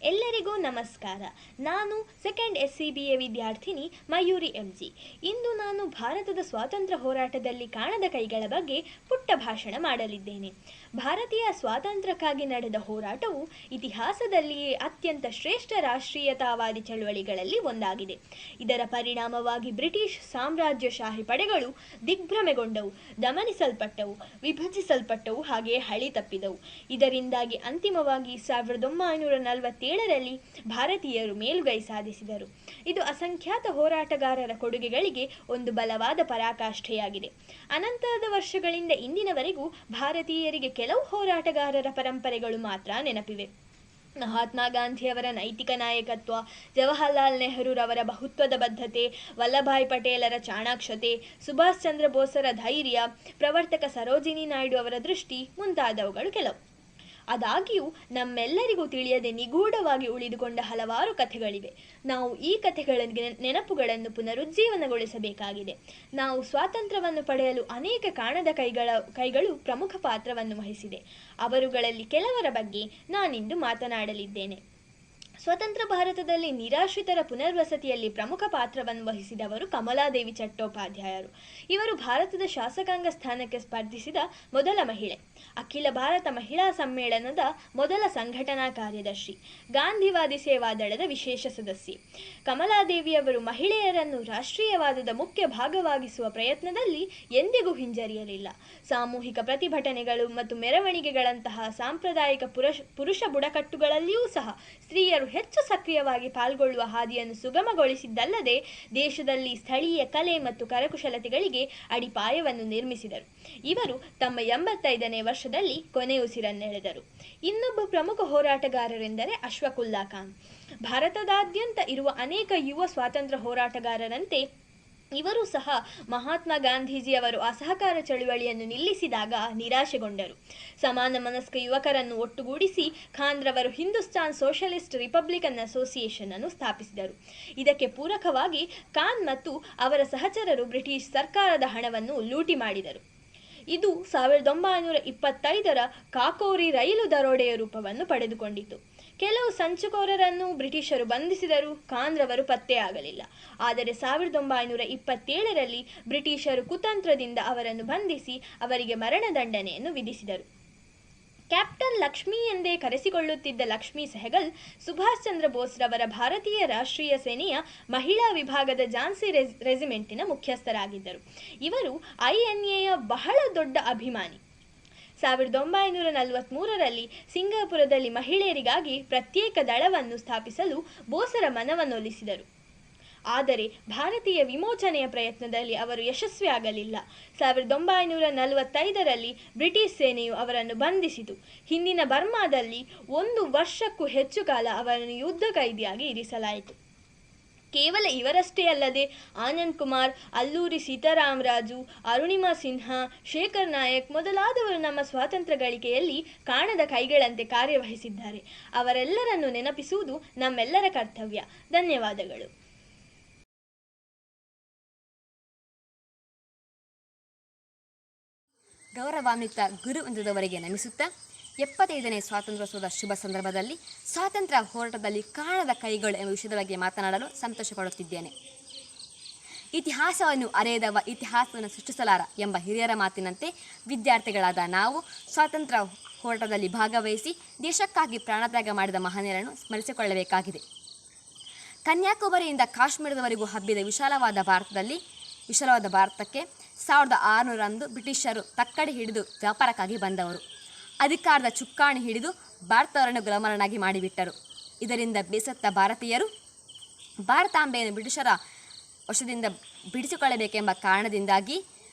ಎಲ್ಲರಿಗೂ ನಮಸ್ಕಾರ. ನಾನು ಸೆಕೆಂಡ್ SCBA ವಿದ್ಯಾರ್ಥಿನಿ ಮಯೂರಿ MG. ಇಂದು ನಾನು ಭಾರತದ ಸ್ವಾತಂತ್ರ್ಯ ಹೋರಾಟದಲ್ಲಿ ಕಾಣದ ಕೈಗಳ ಬಗ್ಗೆ ಪುಟ್ಟ ಭಾಷಣ ಮಾಡಲಿದ್ದೇನೆ. ಭಾರತೀಯ ಸ್ವಾತಂತ್ರ್ಯಕ್ಕಾಗಿ ನಡೆದ ಹೋರಾಟವು ಇತಿಹಾಸದಲ್ಲಿಯೇ ಅತ್ಯಂತ ಶ್ರೇಷ್ಠ ರಾಷ್ಟ್ರೀಯತಾವಾದಿ ಚಳುವಳಿಗಳಲ್ಲಿ ಒಂದಾಗಿದೆ. ಇದರ ಪರಿಣಾಮವಾಗಿ ಬ್ರಿಟಿಷ್ ಸಾಮ್ರಾಜ್ಯಶಾಹಿ ಪಡೆಗಳು ದಿಗ್ಭ್ರಮೆಗೊಂಡವು, ದಮನಿಸಲ್ಪಟ್ಟವು, ವಿಭಜಿಸಲ್ಪಟ್ಟವು, ಹಾಗೆಯೇ ಹಳಿ ತಪ್ಪಿದವು. ಇದರಿಂದಾಗಿ ಅಂತಿಮವಾಗಿ 1947ರಲ್ಲಿ ಭಾರತೀಯರು ಮೇಲುಗೈ ಸಾಧಿಸಿದರು. ಇದು ಅಸಂಖ್ಯಾತ ಹೋರಾಟಗಾರರ ಕೊಡುಗೆಗಳಿಗೆ ಒಂದು ಬಲವಾದ ಪರಾಕಾಷ್ಠೆಯಾಗಿದೆ. ಅನಂತರದ ವರ್ಷಗಳಿಂದ ಇಂದಿನವರೆಗೂ ಭಾರತೀಯರಿಗೆ ಕೆಲವು ಹೋರಾಟಗಾರರ ಪರಂಪರೆಗಳು ಮಾತ್ರ ನೆನಪಿವೆ. ಮಹಾತ್ಮ ಗಾಂಧಿಯವರ ನೈತಿಕ ನಾಯಕತ್ವ, ಜವಾಹರ್ಲಾಲ್ ನೆಹರೂರವರ ಬಹುತ್ವದ ಬದ್ಧತೆ, ವಲ್ಲಭಾಯ್ ಪಟೇಲರ ಚಾಣಾಕ್ಷತೆ, ಸುಭಾಷ್ ಚಂದ್ರ ಬೋಸರ ಧೈರ್ಯ, ಪ್ರವರ್ತಕ ಸರೋಜಿನಿ ನಾಯ್ಡು ಅವರ ದೃಷ್ಟಿ ಮುಂತಾದವುಗಳು ಕೆಲವು. ಆದಾಗ್ಯೂ ನಮ್ಮೆಲ್ಲರಿಗೂ ತಿಳಿಯದೆ ನಿಗೂಢವಾಗಿ ಉಳಿದುಕೊಂಡ ಹಲವಾರು ಕಥೆಗಳಿವೆ. ನಾವು ಈ ಕಥೆಗಳ ನೆನಪುಗಳನ್ನು ಪುನರುಜ್ಜೀವನಗೊಳಿಸಬೇಕಾಗಿದೆ. ನಾವು ಸ್ವಾತಂತ್ರ್ಯವನ್ನು ಪಡೆಯಲು ಅನೇಕ ಕಾಣದ ಕೈಗಳು ಪ್ರಮುಖ ಪಾತ್ರವನ್ನು ವಹಿಸಿದೆ. ಅವರುಗಳಲ್ಲಿ ಕೆಲವರ ಬಗ್ಗೆ ನಾನಿಂದು ಮಾತನಾಡಲಿದ್ದೇನೆ. ಸ್ವತಂತ್ರ ಭಾರತದಲ್ಲಿ ನಿರಾಶ್ರಿತರ ಪುನರ್ವಸತಿಯಲ್ಲಿ ಪ್ರಮುಖ ಪಾತ್ರವನ್ನು ವಹಿಸಿದವರು ಕಮಲಾದೇವಿ ಚಟ್ಟೋಪಾಧ್ಯಾಯರು. ಇವರು ಭಾರತದ ಶಾಸಕಾಂಗ ಸ್ಥಾನಕ್ಕೆ ಸ್ಪರ್ಧಿಸಿದ ಮೊದಲ ಮಹಿಳೆ, ಅಖಿಲ ಭಾರತ ಮಹಿಳಾ ಸಮ್ಮೇಳನದ ಮೊದಲ ಸಂಘಟನಾ ಕಾರ್ಯದರ್ಶಿ, ಗಾಂಧಿವಾದಿ ಸೇವಾದಳದ ವಿಶೇಷ ಸದಸ್ಯೆ. ಕಮಲಾದೇವಿಯವರು ಮಹಿಳೆಯರನ್ನು ರಾಷ್ಟ್ರೀಯವಾದದ ಮುಖ್ಯ ಭಾಗವಾಗಿಸುವ ಪ್ರಯತ್ನದಲ್ಲಿ ಎಂದಿಗೂ ಹಿಂಜರಿಯಲಿಲ್ಲ. ಸಾಮೂಹಿಕ ಪ್ರತಿಭಟನೆಗಳು ಮತ್ತು ಮೆರವಣಿಗೆಗಳಂತಹ ಸಾಂಪ್ರದಾಯಿಕ ಪುರುಷ ಬುಡಕಟ್ಟುಗಳಲ್ಲಿಯೂ ಸಹ ಸ್ತ್ರೀಯರು ಹೆಚ್ಚು ಸಕ್ರಿಯವಾಗಿ ಪಾಲ್ಗೊಳ್ಳುವ ಹಾದಿಯನ್ನು ಸುಗಮಗೊಳಿಸಿದ್ದಲ್ಲದೆ ದೇಶದಲ್ಲಿ ಸ್ಥಳೀಯ ಕಲೆ ಮತ್ತು ಕರಕುಶಲತೆಗಳಿಗೆ ಅಡಿಪಾಯವನ್ನು ನಿರ್ಮಿಸಿದರು. ಇವರು ತಮ್ಮ 85ನೇ ವರ್ಷದಲ್ಲಿ ಕೊನೆಯುಸಿರನ್ನೆಳೆದರು. ಇನ್ನೊಬ್ಬ ಪ್ರಮುಖ ಹೋರಾಟಗಾರರೆಂದರೆ ಅಶ್ಫಾಕುಲ್ಲಾ ಖಾನ್. ಭಾರತದಾದ್ಯಂತ ಇರುವ ಅನೇಕ ಯುವ ಸ್ವಾತಂತ್ರ್ಯ ಹೋರಾಟಗಾರರಂತೆ ಇವರು ಸಹ ಮಹಾತ್ಮ ಗಾಂಧೀಜಿಯವರು ಅಸಹಕಾರ ಚಳುವಳಿಯನ್ನು ನಿಲ್ಲಿಸಿದಾಗ ನಿರಾಶೆಗೊಂಡರು. ಸಮಾನ ಮನಸ್ಕ ಯುವಕರನ್ನು ಒಟ್ಟುಗೂಡಿಸಿ ಖಾನ್ರವರು ಹಿಂದೂಸ್ತಾನ್ ಸೋಷಲಿಸ್ಟ್ ರಿಪಬ್ಲಿಕನ್ ಅಸೋಸಿಯೇಷನ್ ಅನ್ನು ಸ್ಥಾಪಿಸಿದರು. ಇದಕ್ಕೆ ಪೂರಕವಾಗಿ ಖಾನ್ ಮತ್ತು ಅವರ ಸಹಚರರು ಬ್ರಿಟಿಷ್ ಸರ್ಕಾರದ ಹಣವನ್ನು ಲೂಟಿ ಮಾಡಿದರು. ಇದು 1925ರ ಕಾಕೋರಿ ರೈಲು ದರೋಡೆಯ ರೂಪವನ್ನು ಪಡೆದುಕೊಂಡಿತು. ಕೆಲವು ಸಂಚುಕೋರರನ್ನು ಬ್ರಿಟಿಷರು ಬಂಧಿಸಿದರೂ ಖಾನ್ರವರು ಪತ್ತೆಯಾಗಲಿಲ್ಲ. ಆದರೆ 1927ರಲ್ಲಿ ಬ್ರಿಟಿಷರು ಕುತಂತ್ರದಿಂದ ಅವರನ್ನು ಬಂಧಿಸಿ ಅವರಿಗೆ ಮರಣದಂಡನೆಯನ್ನು ವಿಧಿಸಿದರು. ಕ್ಯಾಪ್ಟನ್ ಲಕ್ಷ್ಮಿ ಎಂದೇ ಕರೆಸಿಕೊಳ್ಳುತ್ತಿದ್ದ ಲಕ್ಷ್ಮೀ ಸೆಹಗಲ್ ಸುಭಾಷ್ ಚಂದ್ರ ಬೋಸ್ರವರ ಭಾರತೀಯ ರಾಷ್ಟ್ರೀಯ ಸೇನೆಯ ಮಹಿಳಾ ವಿಭಾಗದ ಝಾನ್ಸಿ ರೆಜಿಮೆಂಟಿನ ಮುಖ್ಯಸ್ಥರಾಗಿದ್ದರು. ಇವರು INAಯ ಬಹಳ ದೊಡ್ಡ ಅಭಿಮಾನಿ. 1943ರಲ್ಲಿ ಸಿಂಗಾಪುರದಲ್ಲಿ ಮಹಿಳೆಯರಿಗಾಗಿ ಪ್ರತ್ಯೇಕ ದಳವನ್ನು ಸ್ಥಾಪಿಸಲು ಬೋಸರ ಮನವನ್ನೊಲಿಸಿದರು. ಆದರೆ ಭಾರತೀಯ ವಿಮೋಚನೆಯ ಪ್ರಯತ್ನದಲ್ಲಿ ಅವರು ಯಶಸ್ವಿಯಾಗಲಿಲ್ಲ. 1945ರಲ್ಲಿ ಬ್ರಿಟಿಷ್ ಸೇನೆಯು ಅವರನ್ನು ಬಂಧಿಸಿತು. ಹಿಂದಿನ ಬರ್ಮಾದಲ್ಲಿ 1 ವರ್ಷಕ್ಕೂ ಹೆಚ್ಚು ಕಾಲ ಅವರನ್ನು ಯುದ್ಧ ಕೈದಿಯಾಗಿ ಇರಿಸಲಾಯಿತು. ಕೇವಲ ಇವರಷ್ಟೇ ಅಲ್ಲದೆ ಆನಂದ್ ಕುಮಾರ್, ಅಲ್ಲೂರಿ ಸೀತಾರಾಮರಾಜು, ಅರುಣಿಮಾ ಸಿನ್ಹಾ, ಶೇಖರ್ ನಾಯಕ್ ಮೊದಲಾದವರು ನಮ್ಮ ಸ್ವಾತಂತ್ರ್ಯ ಗಳಿಕೆಯಲ್ಲಿ ಕಾಣದ ಕೈಗಳಂತೆ ಕಾರ್ಯವಹಿಸಿದ್ದಾರೆ. ಅವರೆಲ್ಲರನ್ನು ನೆನಪಿಸುವುದು ನಮ್ಮೆಲ್ಲರ ಕರ್ತವ್ಯ. ಧನ್ಯವಾದಗಳು. ಗೌರವಾನ್ವಿತ ಗುರುವೃಂದದವರಿಗೆ ನಮಿಸುತ್ತಾ 75ನೇ ಸ್ವಾತಂತ್ರ್ಯೋತ್ಸವದ ಶುಭ ಸಂದರ್ಭದಲ್ಲಿ ಸ್ವಾತಂತ್ರ್ಯ ಹೋರಾಟದಲ್ಲಿ ಕಾಣದ ಕೈಗಳು ಎಂಬ ವಿಷಯದ ಬಗ್ಗೆ ಮಾತನಾಡಲು ಸಂತೋಷಪಡುತ್ತಿದ್ದೇನೆ. ಇತಿಹಾಸವನ್ನು ಅರೆಯದವ ಇತಿಹಾಸವನ್ನು ಸೃಷ್ಟಿಸಲಾರ ಎಂಬ ಹಿರಿಯರ ಮಾತಿನಂತೆ ವಿದ್ಯಾರ್ಥಿಗಳಾದ ನಾವು ಸ್ವಾತಂತ್ರ್ಯ ಹೋರಾಟದಲ್ಲಿ ಭಾಗವಹಿಸಿ ದೇಶಕ್ಕಾಗಿ ಪ್ರಾಣತ್ಯಾಗ ಮಾಡಿದ ಮಹನೀಯರನ್ನು ಸ್ಮರಿಸಿಕೊಳ್ಳಬೇಕಾಗಿದೆ. ಕನ್ಯಾಕುಮಾರಿಯಿಂದ ಕಾಶ್ಮೀರದವರೆಗೂ ಹಬ್ಬಿದ ವಿಶಾಲವಾದ ಭಾರತಕ್ಕೆ 1600ರಂದು ಬ್ರಿಟಿಷರು ತಕ್ಕಡಿ ಹಿಡಿದು ವ್ಯಾಪಾರಕ್ಕಾಗಿ ಬಂದವರು. ಅಧಿಕಾರದ ಚುಕ್ಕಾಣಿ ಹಿಡಿದು ಭಾರತವರನ್ನು ಗುಲಾಮರನ್ನಾಗಿ ಮಾಡಿಬಿಟ್ಟರು. ಇದರಿಂದ ಬೇಸತ್ತ ಭಾರತೀಯರು ಭಾರತಾಂಬೆಯನ್ನು ಬ್ರಿಟಿಷರ ವಶದಿಂದ ಬಿಡಿಸಿಕೊಳ್ಳಬೇಕೆಂಬ ಕಾರಣದಿಂದಾಗಿ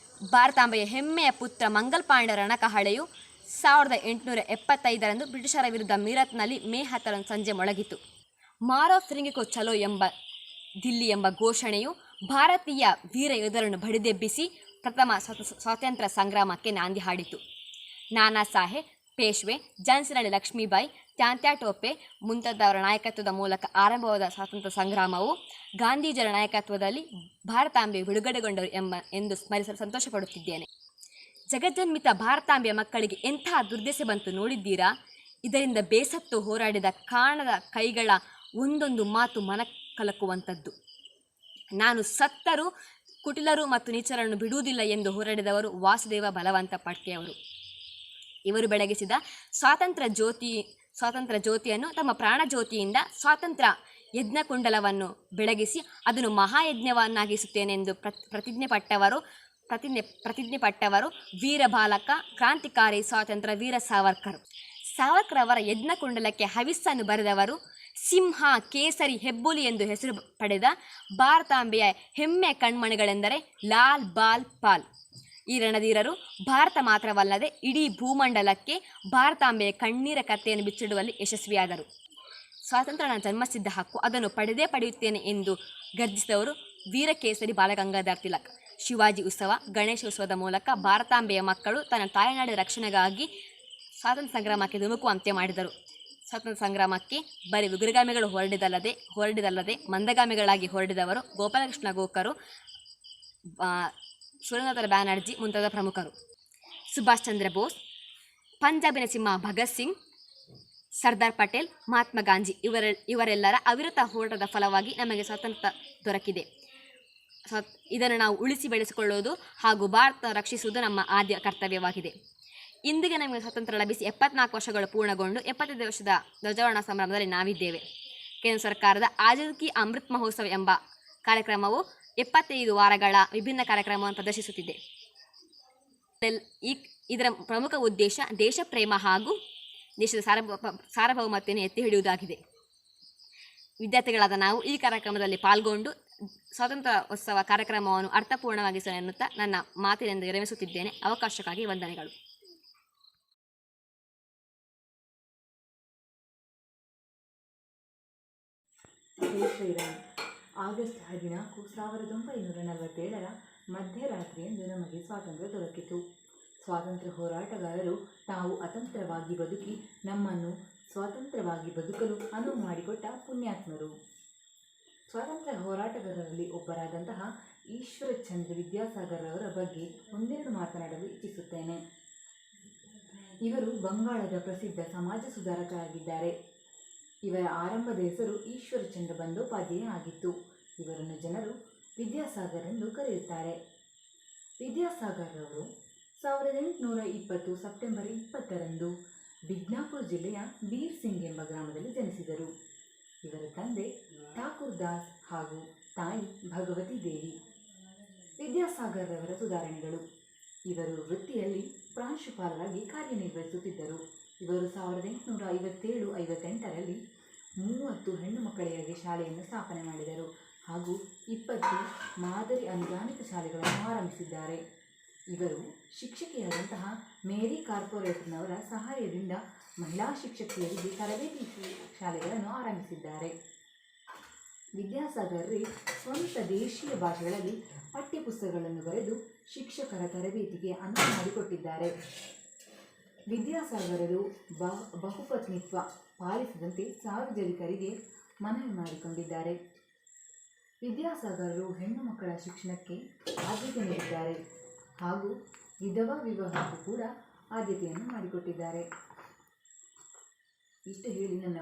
ಭಾರತಾಂಬೆಯ ಹೆಮ್ಮೆಯ ಪುತ್ರ ಮಂಗಲ್ ಪಾಂಡೆ ರಣಕಹಳೆಯು 1875ರಂದು ಬ್ರಿಟಿಷರ ವಿರುದ್ಧ ಮೀರತ್ನಲ್ಲಿ ಮೇ 10ರಂದು ಸಂಜೆ ಮೊಳಗಿತು. ಮಾರೋ ಫಿರಿಂಗಿಕೋ ಚಲೋ ಎಂಬ ದಿಲ್ಲಿ ಎಂಬ ಘೋಷಣೆಯು ಭಾರತೀಯ ವೀರ ಯೋಧರನ್ನು ಬಡಿದೆಬ್ಬಿಸಿ ಪ್ರಥಮ ಸ್ವಾತಂತ್ರ್ಯ ಸಂಗ್ರಾಮಕ್ಕೆ ನಾಂದಿ ಹಾಡಿತು. ನಾನಾ ಸಾಹೇಬ್, ಪೇಶ್ವೆ, ಝಾನ್ಸಿರಾಣಿ ಲಕ್ಷ್ಮೀಬಾಯಿ, ತಾತ್ಯಾ ಟೋಪೆ ಮುಂತಾದವರ ನಾಯಕತ್ವದ ಮೂಲಕ ಆರಂಭವಾದ ಸ್ವಾತಂತ್ರ್ಯ ಸಂಗ್ರಾಮವು ಗಾಂಧೀಜಿಯವರ ನಾಯಕತ್ವದಲ್ಲಿ ಭಾರತಾಂಬೆ ಬಿಡುಗಡೆಗೊಂಡರು ಎಂದು ಸ್ಮರಿಸಲು ಸಂತೋಷಪಡುತ್ತಿದ್ದೇನೆ. ಜಗಜ್ಜನ್ಮಿತ ಭಾರತಾಂಬೆಯ ಮಕ್ಕಳಿಗೆ ಎಂತಹ ದುರ್ದಶೆ ಬಂತು ನೋಡಿದ್ದೀರಾ? ಇದರಿಂದ ಬೇಸತ್ತು ಹೋರಾಡಿದ ಕಾಣದ ಕೈಗಳ ಒಂದೊಂದು ಮಾತು ಮನ ಕಲಕುವಂಥದ್ದು. ನಾನು ಸತ್ತರೂ ಕುಟಿಲರು ಮತ್ತು ನೀಚರನ್ನು ಬಿಡುವುದಿಲ್ಲ ಎಂದು ಹೋರಾಡಿದವರು ವಾಸುದೇವ ಬಲವಂತ ಫಡ್ಕೆಯವರು. ಇವರು ಬೆಳಗಿಸಿದ ಸ್ವಾತಂತ್ರ್ಯ ಜ್ಯೋತಿಯನ್ನು ತಮ್ಮ ಪ್ರಾಣ ಜ್ಯೋತಿಯಿಂದ ಸ್ವಾತಂತ್ರ್ಯ ಯಜ್ಞಕುಂಡಲವನ್ನು ಬೆಳಗಿಸಿ ಅದನ್ನು ಮಹಾಯಜ್ಞವನ್ನಾಗಿಸುತ್ತೇನೆಂದು ಪ್ರತಿಜ್ಞೆ ಪಟ್ಟವರು ವೀರ ಬಾಲಕ ಕ್ರಾಂತಿಕಾರಿ ಸ್ವಾತಂತ್ರ್ಯ ವೀರ ಸಾವರ್ಕರ್. ಸಾವರ್ಕರ್ ಅವರ ಯಜ್ಞಕುಂಡಲಕ್ಕೆ ಹವಿಸ್ಸನ್ನು ಬರೆದವರು ಸಿಂಹ, ಕೇಸರಿ, ಹೆಬ್ಬುಲಿ ಎಂದು ಹೆಸರು ಪಡೆದ ಭಾರತಾಂಬೆಯ ಹೆಮ್ಮೆಯ ಕಣ್ಮಣಿಗಳೆಂದರೆ ಲಾಲ್, ಬಾಲ್, ಪಾಲ್. ಈ ರಣಧೀರರು ಭಾರತ ಮಾತ್ರವಲ್ಲದೆ ಇಡೀ ಭೂಮಂಡಲಕ್ಕೆ ಭಾರತಾಂಬೆಯ ಕಣ್ಣೀರ ಕಥೆಯನ್ನು ಬಿಚ್ಚಿಡುವಲ್ಲಿ ಯಶಸ್ವಿಯಾದರು. ಸ್ವಾತಂತ್ರ್ಯ ನನ್ನ ಜನ್ಮಸಿದ್ಧ ಹಕ್ಕು, ಅದನ್ನು ಪಡೆಯುತ್ತೇನೆ ಎಂದು ಗರ್ಜಿಸಿದವರು ವೀರಕೇಸರಿ ಬಾಲಗಂಗಾಧರ ತಿಲಕ್. ಶಿವಾಜಿ ಉತ್ಸವ, ಗಣೇಶ ಉತ್ಸವದ ಮೂಲಕ ಭಾರತಾಂಬೆಯ ಮಕ್ಕಳು ತನ್ನ ತಾಯ್ನಾಡಿನ ರಕ್ಷಣೆಗಾಗಿ ಸ್ವಾತಂತ್ರ್ಯ ಸಂಗ್ರಾಮಕ್ಕೆ ಧುಮುಕುವಂತೆ ಮಾಡಿದರು. ಸ್ವಾತಂತ್ರ್ಯ ಸಂಗ್ರಾಮಕ್ಕೆ ಬರೀ ಉಗ್ರಗಾಮಿಗಳು ಹೊರಡಿದಲ್ಲದೆ ಮಂದಗಾಮಿಗಳಾಗಿ ಹೊರಡಿದವರು ಗೋಪಾಲಕೃಷ್ಣ ಗೋಖರು, ಸುರೇಂದ್ರನಾಥ ಬ್ಯಾನರ್ಜಿ ಮುಂತಾದ ಪ್ರಮುಖರು. ಸುಭಾಷ್ ಚಂದ್ರ ಬೋಸ್, ಪಂಜಾಬಿನ ಸಿಂಹ ಭಗತ್ ಸಿಂಗ್, ಸರ್ದಾರ್ ಪಟೇಲ್, ಮಹಾತ್ಮ ಗಾಂಧಿ ಇವರೆಲ್ಲರ ಅವಿರತ ಹೋರಾಟದ ಫಲವಾಗಿ ನಮಗೆ ಸ್ವಾತಂತ್ರ್ಯ ದೊರಕಿದೆ. ಇದನ್ನು ನಾವು ಉಳಿಸಿ ಬೆಳೆಸಿಕೊಳ್ಳುವುದು ಹಾಗೂ ಭಾರತ ರಕ್ಷಿಸುವುದು ನಮ್ಮ ಆದ್ಯ ಕರ್ತವ್ಯವಾಗಿದೆ. ಇಂದಿಗೆ ನಮಗೆ ಸ್ವಾತಂತ್ರ್ಯ ಲಭಿಸಿ 74 ವರ್ಷಗಳು ಪೂರ್ಣಗೊಂಡು 75 ವರ್ಷದ ಧ್ವಜಾರೋಹಣ ಸಂಭ್ರಮದಲ್ಲಿ ನಾವಿದ್ದೇವೆ. ಕೇಂದ್ರ ಸರ್ಕಾರದ ಆಜಾದಿ ಕಿ ಅಮೃತ್ ಮಹೋತ್ಸವ ಎಂಬ ಕಾರ್ಯಕ್ರಮವು 75 ವಾರಗಳ ವಿಭಿನ್ನ ಕಾರ್ಯಕ್ರಮವನ್ನು ಪ್ರದರ್ಶಿಸುತ್ತಿದೆ. ಇದರ ಪ್ರಮುಖ ಉದ್ದೇಶ ದೇಶ ಪ್ರೇಮ ಹಾಗೂ ದೇಶದ ಸಾರ್ವಭೌಮತೆಯನ್ನು ಎತ್ತಿ ಹಿಡಿಯುವುದಾಗಿದೆ. ವಿದ್ಯಾರ್ಥಿಗಳಾದ ನಾವು ಈ ಕಾರ್ಯಕ್ರಮದಲ್ಲಿ ಪಾಲ್ಗೊಂಡು ಸ್ವಾತಂತ್ರ್ಯೋತ್ಸವ ಕಾರ್ಯಕ್ರಮವನ್ನು ಅರ್ಥಪೂರ್ಣವಾಗಿಸಲು ಎನ್ನುತ್ತಾ ನನ್ನ ಮಾತಿನಿಂದ ವಿರಮಿಸುತ್ತಿದ್ದೇನೆ. ಅವಕಾಶಕ್ಕಾಗಿ ವಂದನೆಗಳು. ಶ್ರೀರಾಮ್. ಆಗಸ್ಟ್ 14, 1947 ಮಧ್ಯರಾತ್ರಿಯಂದು ನಮಗೆ ಸ್ವಾತಂತ್ರ್ಯ ದೊರಕಿತು. ಸ್ವಾತಂತ್ರ್ಯ ಹೋರಾಟಗಾರರು ತಾವು ಅತಂತ್ರವಾಗಿ ಬದುಕಿ ನಮ್ಮನ್ನು ಸ್ವಾತಂತ್ರ್ಯವಾಗಿ ಬದುಕಲು ಅನುವು ಮಾಡಿಕೊಟ್ಟ ಪುಣ್ಯಾತ್ಮರು. ಸ್ವಾತಂತ್ರ್ಯ ಹೋರಾಟಗಾರರಲ್ಲಿ ಒಬ್ಬರಾದಂತಹ ಈಶ್ವರಚಂದ್ರ ವಿದ್ಯಾಸಾಗರ್ ಅವರ ಬಗ್ಗೆ ಒಂದೆರಡು ಮಾತನಾಡಲು ಇಚ್ಛಿಸುತ್ತೇನೆ. ಇವರು ಬಂಗಾಳದ ಪ್ರಸಿದ್ಧ ಸಮಾಜ ಸುಧಾರಕರಾಗಿದ್ದಾರೆ. ಇವರ ಆರಂಭದ ಹೆಸರು ಈಶ್ವರಚಂದ್ರ ಬಂದೋಪಾಧ್ಯಾಯ ಆಗಿತ್ತು. ಇವರನ್ನು ಜನರು ವಿದ್ಯಾಸಾಗರ್ ಎಂದು ಕರೆಯುತ್ತಾರೆ. ವಿದ್ಯಾಸಾಗರ್ ಅವರು 1820 ಸೆಪ್ಟೆಂಬರ್ 20ರಂದು ಬಿಜ್ನಾಪುರ ಜಿಲ್ಲೆಯ ಬೀರ್ ಸಿಂಗ್ ಎಂಬ ಗ್ರಾಮದಲ್ಲಿ ಜನಿಸಿದರು. ಇವರ ತಂದೆ ಠಾಕೂರ್ ದಾಸ್ ಹಾಗೂ ತಾಯಿ ಭಗವತಿ ದೇವಿ. ವಿದ್ಯಾಸಾಗರ್ ಅವರ ಸುಧಾರಣೆಗಳು. ಇವರು ವೃತ್ತಿಯಲ್ಲಿ ಪ್ರಾಂಶುಪಾಲರಾಗಿ ಕಾರ್ಯನಿರ್ವಹಿಸುತ್ತಿದ್ದರು. ಇವರು 1857-58ರಲ್ಲಿ 30 ಹೆಣ್ಣು ಮಕ್ಕಳಿಗಾಗಿ ಶಾಲೆಯನ್ನು ಸ್ಥಾಪನೆ ಮಾಡಿದರು ಹಾಗೂ 20 ಮಾದರಿ ಅನುದಾನಿತ ಶಾಲೆಗಳನ್ನು ಆರಂಭಿಸಿದ್ದಾರೆ. ಇವರು ಶಿಕ್ಷಕಿಯಾದಂತಹ ಮೇರಿ ಕಾರ್ಪೊರೇಟ್ನವರ ಸಹಾಯದಿಂದ ಮಹಿಳಾ ಶಿಕ್ಷಕಿಯರಿಗೆ ತರಬೇತಿ ಶಾಲೆಗಳನ್ನು ಆರಂಭಿಸಿದ್ದಾರೆ. ವಿದ್ಯಾಸಾಗರ್ ಸ್ವಂತ ದೇಶೀಯ ಭಾಷೆಗಳಲ್ಲಿ ಪಠ್ಯಪುಸ್ತಕಗಳನ್ನು ಬರೆದು ಶಿಕ್ಷಕರ ತರಬೇತಿಗೆ ಅನುವು ಮಾಡಿಕೊಟ್ಟಿದ್ದಾರೆ. ವಿದ್ಯಾಸಾಗರರು ಬಹುಪತ್ನಿತ್ವ ಪಾಲಿಸದಂತೆ ಸಾರ್ವಜನಿಕರಿಗೆ ಮನವಿ ಮಾಡಿಕೊಂಡಿದ್ದಾರೆ. ವಿದ್ಯಾಸಾಗರರು ಹೆಣ್ಣು ಮಕ್ಕಳ ಶಿಕ್ಷಣಕ್ಕೆ ಆದ್ಯತೆ ನೀಡಿದ್ದಾರೆ ಹಾಗೂ ವಿಧವಾ ವಿವಾಹಕ್ಕೂ ಕೂಡ ಆದ್ಯತೆಯನ್ನು ಮಾಡಿಕೊಟ್ಟಿದ್ದಾರೆ. ಇಷ್ಟು ಹೇಳಿ ನನ್ನ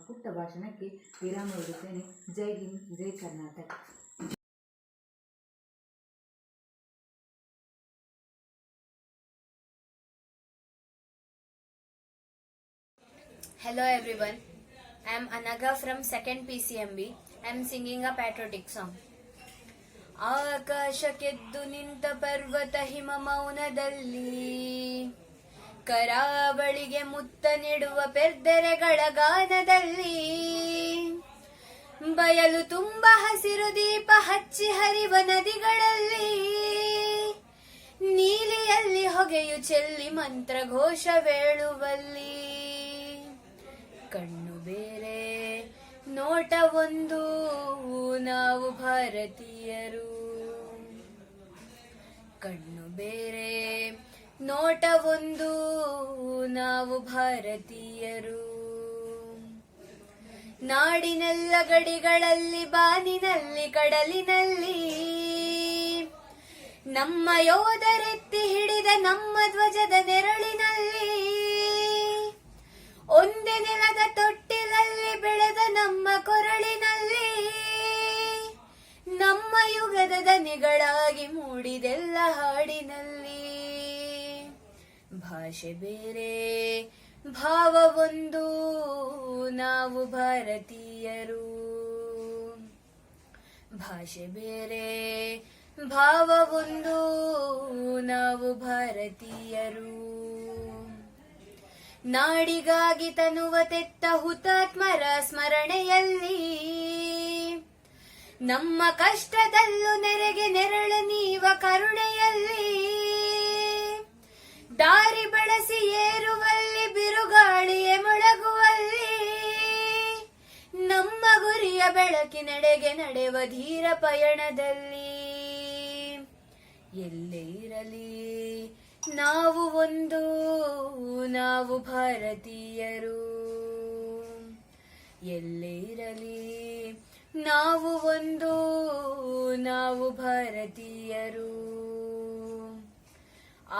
ಪುಟ್ಟ ಭಾಷಣಕ್ಕೆ ವಿರಾಮ ಇಡುತ್ತೇನೆ. ಜೈ ಹಿಂದ್, ಜೈ Karnataka. Hello everyone, I am Anaga from 2nd PCMB. I am singing a patriotic song. ಆಕಾಶಕ್ಕೆದ್ದು ನಿಂತ ಪರ್ವತ ಹಿಮ ಮೌನದಲ್ಲಿ, ಕರಾವಳಿಗೆ ಮುತ್ತ ನೀಡುವ ಪೆರ್ದೆರೆಗಳ ಗಾನದಲ್ಲಿ, ಬಯಲು ತುಂಬ ಹಸಿರು ದೀಪ ಹಚ್ಚಿ ಹರಿವ ನದಿಗಳಲ್ಲಿ, ನೀಲಿಯಲ್ಲಿ ಹೊಗೆಯು ಚೆಲ್ಲಿ ಮಂತ್ರ ಘೋಷವೇಳುವಲ್ಲಿ, ಕಣ್ಣು ಬೇರೆ ನೋಟ ಒಂದು ನಾವು ಭಾರತೀಯರು, ಕಣ್ಣು ಬೇರೆ ನೋಟ ಒಂದು ನಾವು ಭಾರತೀಯರು, ನಾಡಿನೆಲ್ಲ ಗಡಿಗಳಲ್ಲಿ ಬಾನಿನಲ್ಲಿ ಕಡಲಿನಲ್ಲಿ, ನಮ್ಮ ಯೋಧರೆತ್ತಿ ಹಿಡಿದ ನಮ್ಮ ಧ್ವಜದ ನೆರಳಿನಲ್ಲಿ, ಭಾವನೆಗಳಾಗಿ ಮೂಡಿದೆಲ್ಲ ಹಾಡಿನಲ್ಲಿ. ಭಾಷೆ ಬೇರೆ ಭಾವ ಒಂದು, ನಾವು ಭಾರತೀಯರು. ಭಾಷೆ ಬೇರೆ ಭಾವ ಒಂದು, ನಾವು ಭಾರತೀಯರು. ನಾಡಿಗಾಗಿ ತನುವ ತೆತ್ತ ಹುತಾತ್ಮರ ಸ್ಮರಣೆಯಲ್ಲಿ, ನಮ್ಮ ಕಷ್ಟದಲ್ಲೂ ನೆರೆಗೆ ನೆರಳು ನೀವ ಕರುಣೆಯಲ್ಲಿ. ದಾರಿ ಬಳಸಿ ಏರುವಲ್ಲಿ ಬಿರುಗಾಳಿಯೇ ಮೊಳಗುವಲ್ಲಿ, ನಮ್ಮ ಗುರಿಯ ಬೆಳಕಿನೆಡೆಗೆ ನಡೆವ ಧೀರ ಪಯಣದಲ್ಲಿ. ಎಲ್ಲೇ ಇರಲಿ ನಾವು ಒಂದು, ನಾವು ಭಾರತೀಯರು. ಎಲ್ಲೇ ಇರಲಿ ನಾವು ಒಂದು, ನಾವು ಭಾರತೀಯರು.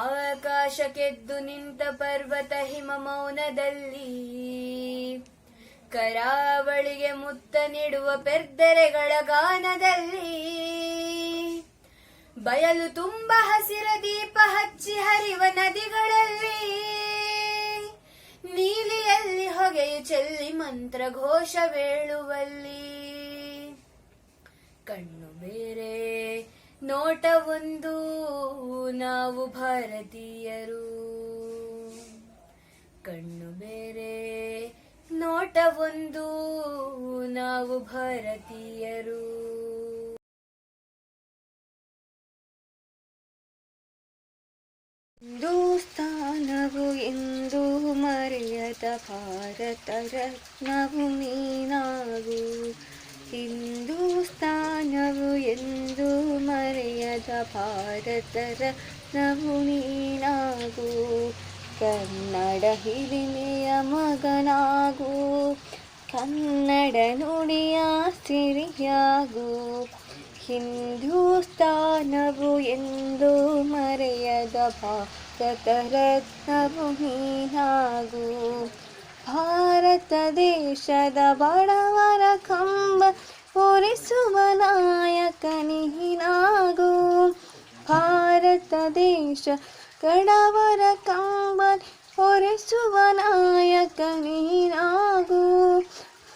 ಆಕಾಶಕ್ಕೆದ್ದು ನಿಂತ ಪರ್ವತ ಹಿಮ ಮೌನದಲ್ಲಿ, ಕರಾವಳಿಗೆ ಮುತ್ತ ನೀಡುವ ಪೆರ್ದೆರೆಗಳ ಗಾನದಲ್ಲಿ. ಬಯಲು ತುಂಬ ಹಸಿರ ದೀಪ ಹಚ್ಚಿ ಹರಿವ ನದಿಗಳಲ್ಲಿ, ನೀಲಿಯಲ್ಲಿ ಹೊಗೆಯು ಚೆಲ್ಲಿ ಮಂತ್ರ ಘೋಷವೇಳುವಲ್ಲಿ. ಕಣ್ಣು ಬೇರೆ ನೋಟ ಒಂದು, ನಾವು ಭಾರತೀಯರು. ಕಣ್ಣು ಬೇರೆ ನೋಟ ಒಂದು, ನಾವು ಭಾರತೀಯರು. ಹಿಂದೂಸ್ತಾನವು ಎಂದು ಮರೆಯದ ಭಾರತ ರತ್ನವು ನೀನಾಗು. ಹಿಂದೂಸ್ತಾನವು ಎಂದು ಮರೆಯದ ಭಾರತ ರತ್ನವು ನೀನಾಗು. ಕನ್ನಡ ಹಿರಿಮೆಯ ಮಗನಾಗು, ಕನ್ನಡ ನುಡಿಯ ಸಿರಿಯಾಗು. ಹಿಂದೂಸ್ತಾನವು ಎಂದು ಮರೆಯದ ಭಾರತ ರತ್ನವು ನೀನಾಗು. ಭಾರತ ದೇಶದ ಬಡವರ ಕಂಬ ಹೊರಿಸುವ ನಾಯಕ ನೀನಾಗು. ಭಾರತ ದೇಶ ಕಡವರ ಕಂಬ ಹೊರಿಸುವ ನಾಯಕ ನೀನಾಗು.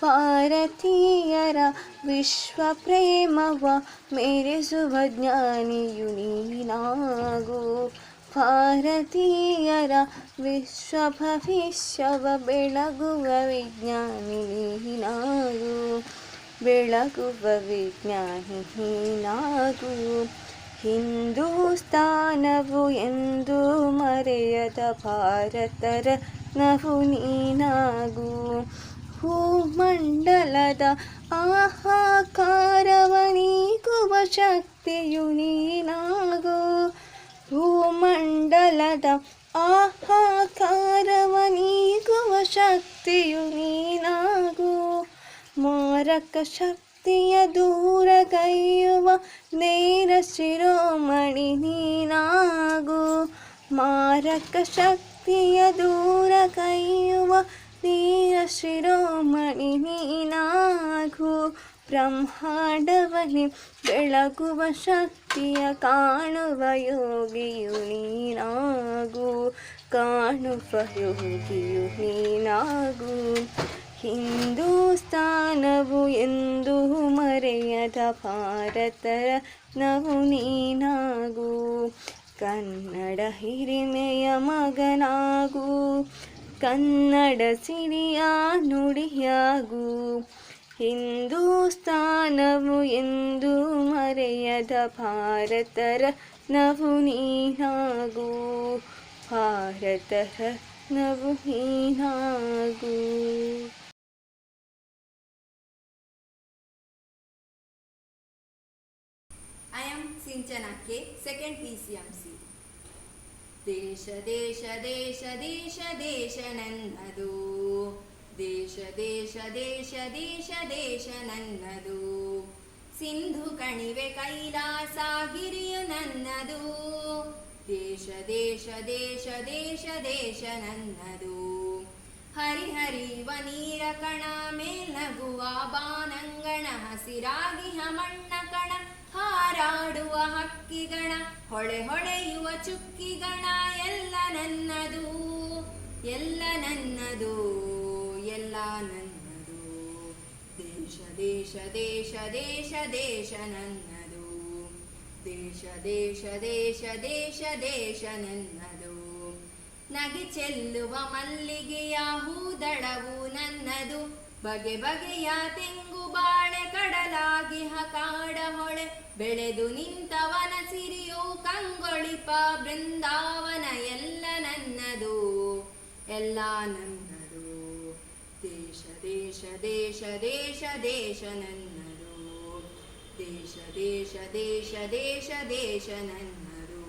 ಭಾರತೀಯರ ವಿಶ್ವ ಪ್ರೇಮವ ಮೆರೆಸುವ ಜ್ಞಾನಿಯು ನೀನಾಗು. ಭಾರತೀಯರ ವಿಶ್ವ ಭವಿಷ್ಯವ ಬೆಳಗುವ ವಿಜ್ಞಾನಿ ನೀನಾಗು. ಬೆಳಗುವ ವಿಜ್ಞಾನಿ ನೀನಾಗು. ಹಿಂದೂಸ್ತಾನವು ಎಂದು ಮರೆಯದ ಭಾರತ ರತ್ನವು ನೀನಾಗು. ಭೂಮಂಡಲದ ಆಹಾಕಾರವ ನೀಗುವ ಶಕ್ತಿಯು ನೀನಾಗು. ಭೂಮಂಡಲದ ಆಹಾಕಾರವ ನೀಗುವ ಶಕ್ತಿಯು ನೀನಾಗು. ಮಾರಕ ಶಕ್ತಿಯ ದೂರಗೈಯುವ ನೇರ ಶಿರೋಮಣಿ ನೀನಾಗು. ಮಾರಕ ಶಕ್ತಿಯ ದೂರಗೈಯುವ ನೇರ ಶಿರೋಮಣಿ ನೀನಾಗು. ಬ್ರಹ್ಮಾಂಡವನ್ನೇ ಬೆಳಗುವ ಶಕ್ತಿಯ ಕಾಣುವ ಯೋಗಿಯು ನೀನಾಗು. ಕಾಣುವ ಯೋಗಿಯು ನೀನಾಗು. ಹಿಂದೂಸ್ತಾನವು ಎಂದು ಮರೆಯದ ಭಾರತ ರತ್ನವು ನೀನಾಗು. ಕನ್ನಡ ಹಿರಿಮೆಯ ಮಗನಾಗು, ಕನ್ನಡ ಸಿರಿಯ ನುಡಿಯಾಗು. ಹಿಂದೂಸ್ತಾನವು ಎಂದು ಮರೆಯದ Bharat ರತ್ನವು ನೀನಾಗು. Bharat ರತ್ನವು ನೀನಾಗು. I am Sinchana K, second PCMC. ದೇಶ ದೇಶ ದೇಶ ದೇಶ ದೇಶ ನನ್ನದು. ದೇಶ ದೇಶ ದೇಶ ದೇಶ ದೇಶ ನನ್ನದು. ಸಿಂಧು ಕಣಿವೆ ಕೈಲಾಸ ಗಿರಿಯು ನನ್ನದು. ದೇಶ ದೇಶ ದೇಶ ದೇಶ ದೇಶ ನನ್ನದು. ಹರಿಹರಿವ ಹರಿಯುವ ನೀರ ಕಣ ಮೇಲ್ನಗುವ ಬಾನಂಗಣ ಹಸಿರಾಗಿ ಮಣ್ಣ ಕಣ ಹಾರಾಡುವ ಹಕ್ಕಿಗಣ ಹೊಳೆ ಹೊಳೆಯುವ ಚುಕ್ಕಿಗಣ ಎಲ್ಲ ನನ್ನದು ಎಲ್ಲ ನನ್ನದು ಎಲ್ಲ ನನ್ನದು ದೇಶ ದೇಶ ದೇಶ ದೇಶ ದೇಶ ನನ್ನದು ದೇಶ ದೇಶ ದೇಶ ದೇಶ ದೇಶ ನನ್ನದು ನಗೆ ಚೆಲ್ಲುವ ಮಲ್ಲಿಗೆಯ ಹೂದಳವು ನನ್ನದು ಬಗೆ ಬಗೆಯ ತೆಂಗು ಬಾಳೆ ಕಡಲಾಗಿ ಕಾಡ ಹೊಳೆ ಬೆಳೆದು ನಿಂತವನ ಸಿರಿಯು ಕಂಗೊಳಿಪ ಬೃಂದಾವನ ಎಲ್ಲ ನನ್ನದು ಎಲ್ಲ ನನ್ನದು ದೇಶ ದೇಶ ದೇಶ ದೇಶ ದೇಶ ನನ್ನದು ದೇಶ ದೇಶ ದೇಶ ದೇಶ ದೇಶ ನನ್ನದು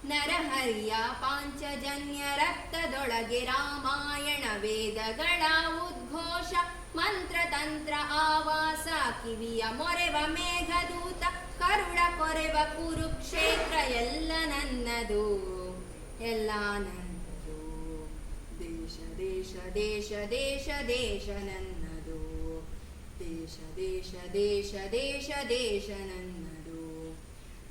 ನರಹರಿಯ ಪಾಂಚಜನ್ಯ ರಕ್ತದೊಳಗೆ ರಾಮಾಯಣ ವೇದಗಳ ಉದ್ಘೋಷ ಮಂತ್ರತಂತ್ರ ಆವಾಸ ಕಿವಿಯ ಮೊರೆವ ಮೇಘದೂತ ಕರುಳ ಕೊರೆವ ಕುರುಕ್ಷೇತ್ರ ಎಲ್ಲ ನನ್ನದು ಎಲ್ಲ ನನ್ನದು ದೇಶ ದೇಶ ದೇಶ ದೇಶ ದೇಶ ನನ್ನದು ದೇಶ ದೇಶ ದೇಶ ದೇಶ ದೇಶ ನನ್ನದು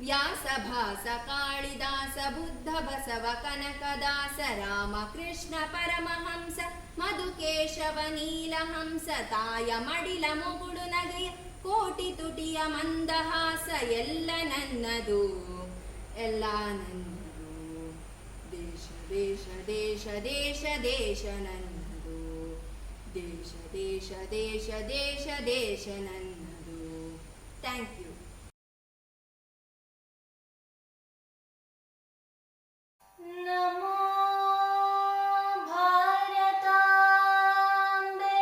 ವ್ಯಾಸ ಭಾಸ ಕಾಳಿದಾಸ ಬುದ್ಧ ಬಸವ ಕನಕದಾಸ ರಾಮ ಕೃಷ್ಣ ಪರಮಹಂಸ ಮಧುಕೇಶವ ನೀಲಹಂಸ ತಾಯ ಮಡಿಲ ಮುಗುಡು ನಗೆಯ ಕೋಟಿ ತುಟಿಯ ಮಂದಹಾಸ ಎಲ್ಲ ನನ್ನದು ಎಲ್ಲ ನನ್ನದು ದೇಶ ದೇಶ ದೇಶ ದೇಶ ದೇಶ ನನ್ನದು ದೇಶ ದೇಶ ದೇಶ ದೇಶ ದೇಶ ನನ್ನದು ಥ್ಯಾಂಕ್ ಯು ನಮೋ ಭಾರತಾಂಬೆ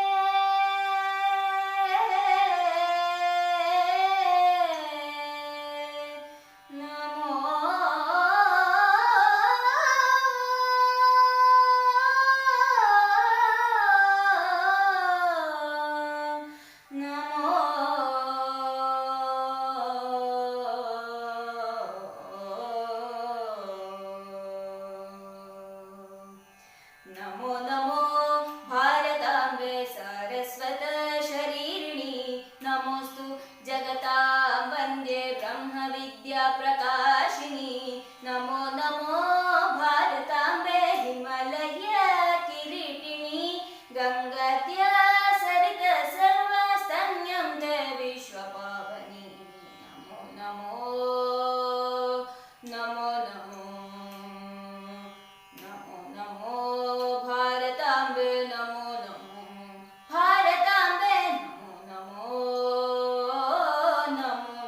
ನಮೋ ನಮೋ ನಮೋ ಭಾರತಾಂಬೆ ಸಾರಸ್ವತ ಶರೀರಿಣಿ ನಮೋಸ್ತು ಜಗತಾಂ ವಂದೇ ಬ್ರಹ್ಮ ವಿದ್ಯಾ ಪ್ರಕಾಶಿನಿ ನಮೋ ನಮೋ ಭಾರತಾಂಬೆ ಹಿಮಾಲಯ ಕಿರೀಟಿಣಿ ಗಂಗಾದ್ಯ ಸರಿತ ಸರ್ವ ಸ್ತನ್ಯಂ ವಿಶ್ವ ಪಾವನಿ ನಮೋ ನಮೋ ನಮೋ ನಮೋ ನಮೋ ನಮೋ ಭಾರತಾಂಬೆ ನಮೋ ನಮೋ ಭಾರತಾಂಬೆ ನಮೋ ನಮೋ ನಮೋ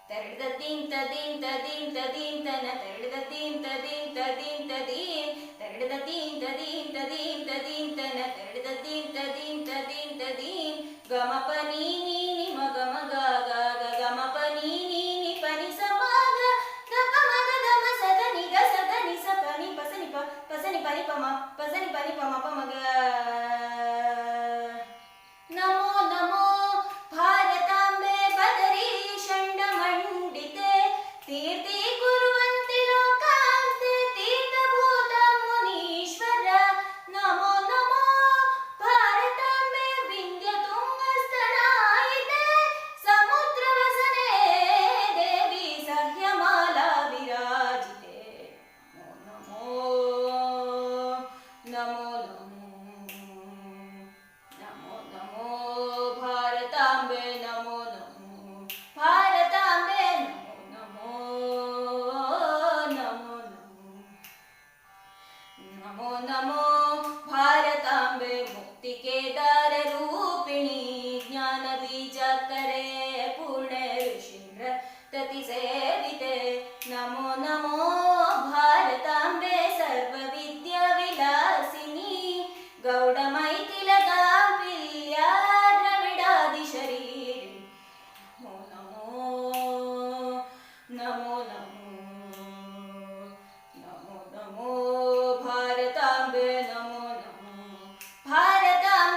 ತೆರಳಿದ ದಿಂತ ದಿಂತ ದಿಂತ ದಿಂತನ ತೆರಳಿದ ದಿಂತ ದಿಂತ ದಿಂತ ದೀನ್ ತೆರಳಿದ ದಿಂತ ದಿಂತ ದಿಂತ ದಿಂತನ ತೆರಳಿದ ದಿಂತ ದಿಂತ ದಿಂತ ದೀನ್ ಗಮಪ ನೀನಿ ನಿಮ ಗಮ ಗ ಗ ಗ ಗಮಪ ನೀನಿ ನಿ ಪನಿ ಸಮಾಗ ಗಪ ಮಗ ಗಮ ಸದ ನಿ ಗ ಸದ ನಿ ಸ ಪನಿ ಪಸನಿ ಪ ಪಸನಿ ಪನಿ ಪಮ ಪಸನಿ ಪನಿ ಪಮ ಪಮಗ ನಮೋ ನಮೋ ಭಾರತಾಂಬೆ ಬದರಿ ಷಂಡ ಮಂಡಿತೆ ತೀರ್ಥಿ ಕುರುವಂತೆ ಲೋಕಾಂತೆ ತೀರ್ಥಭೂತ ಮುನೀಶ್ವರ ನಮೋ ನಮೋ ಭಾರತಾಂಬೆ ವಿಂಧ್ಯ ತುಂಗಸ್ತನಾಯಿತೆ ಸಮುದ್ರ ವಸನೆ ದೇವಿ ಸಹ್ಯಮಾಲಾ ವಿರಾಜಿತೆ ನಮೋ ನಮೋ ನಮೋ ನಮೋ ಭಾರತಾಂಬೆ ನಮೋ ನಮೋ ಭಾರತಾಂಬೆ ನಮೋ ನಮೋ ನಮೋ ನಮೋ ಭಾರತಾಂಬೆ ಮುಕ್ತಿ ಕೇದಾರ ರೂಪಿಣಿ ಜ್ಞಾನ ಬೀಜ ಕರೆ ಪೂರ್ಣ ಋಷೀಂದ್ರ ತತಿ ಸೇವಿತೆ ನಮೋ ನಮೋ ಭಾರತಾಂಬೆ ಸರ್ವ ವಿದ್ಯಾ ವಿಲಾಸಿನಿ ಗೌಡ ಮೈಥಿಲ ಗಾಂಭೀರ್ಯ ದ್ರವಿಡಾದಿ ಶರೀರಿ ನಮೋ ನಮೋ ನಮೋ ನಮೋ ನಮೋ ಭಾರತಾಂಬೆ ನಮೋ ನಮೋ ಭಾರತಾಂಬೆ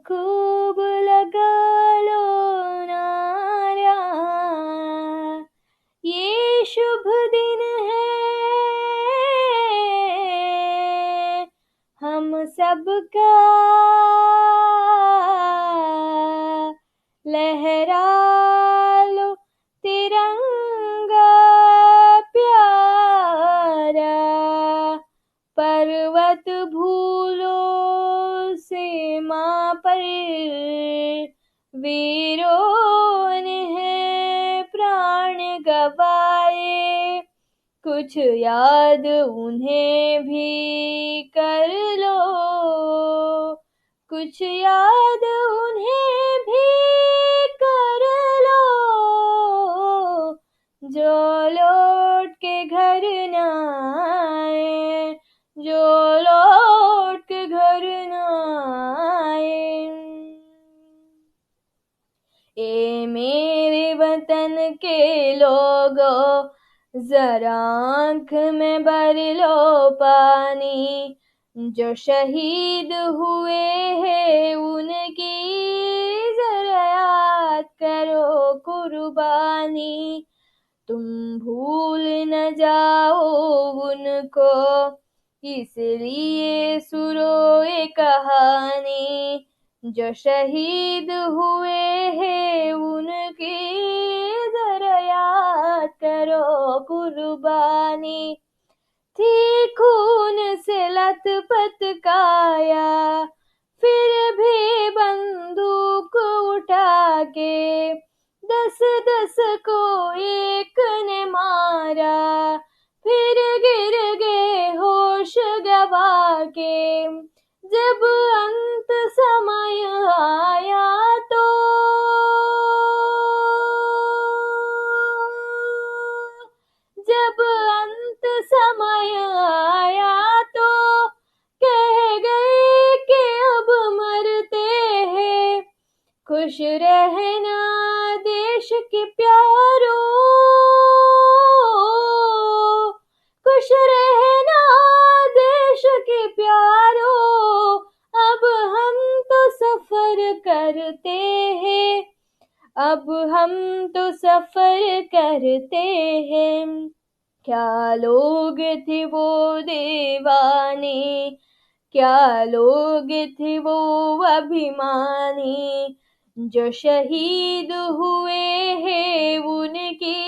खूब लगा लो नारा, ये शुभ दिन है हम सबका, लहरा लो तिरंगा प्यारा, पर्वत भूलो सीमा पर वीरों ने है प्राण गवाए, कुछ याद उन्हें भी कर लो, कुछ याद उन्हें भी कर लो, जो लौट के घर न आए, जो लौट के घर न आए। ए मेरे वतन के लोगों, जरा आँख में भर लो पानी, जो शहीद हुए हैं उनकी जरा याद करो कुर्बानी, तुम भूल न जाओ उनको, इसलिए सुनो ये कहानी, जो शहीद हुए हैं उनकी जरा याद करो कुर्बानी, थी खून से लथपथ काया, फिर भी बंदूक उठा के 10-10 को एक ने मारा, फिर गिर गए होश गवा के, जब अंत समय आया तो जब अंत समय आया तो कह गए कि अब मरते हैं, खुश रहना देश के प्यारों, खुश रहना देश के प्यारों, अब हम तो सफर करते हैं, अब हम तो सफर करते हैं। क्या लोग थे वो दीवाने, क्या लोग थे वो अभिमानी, जो शहीद हुए हैं उनकी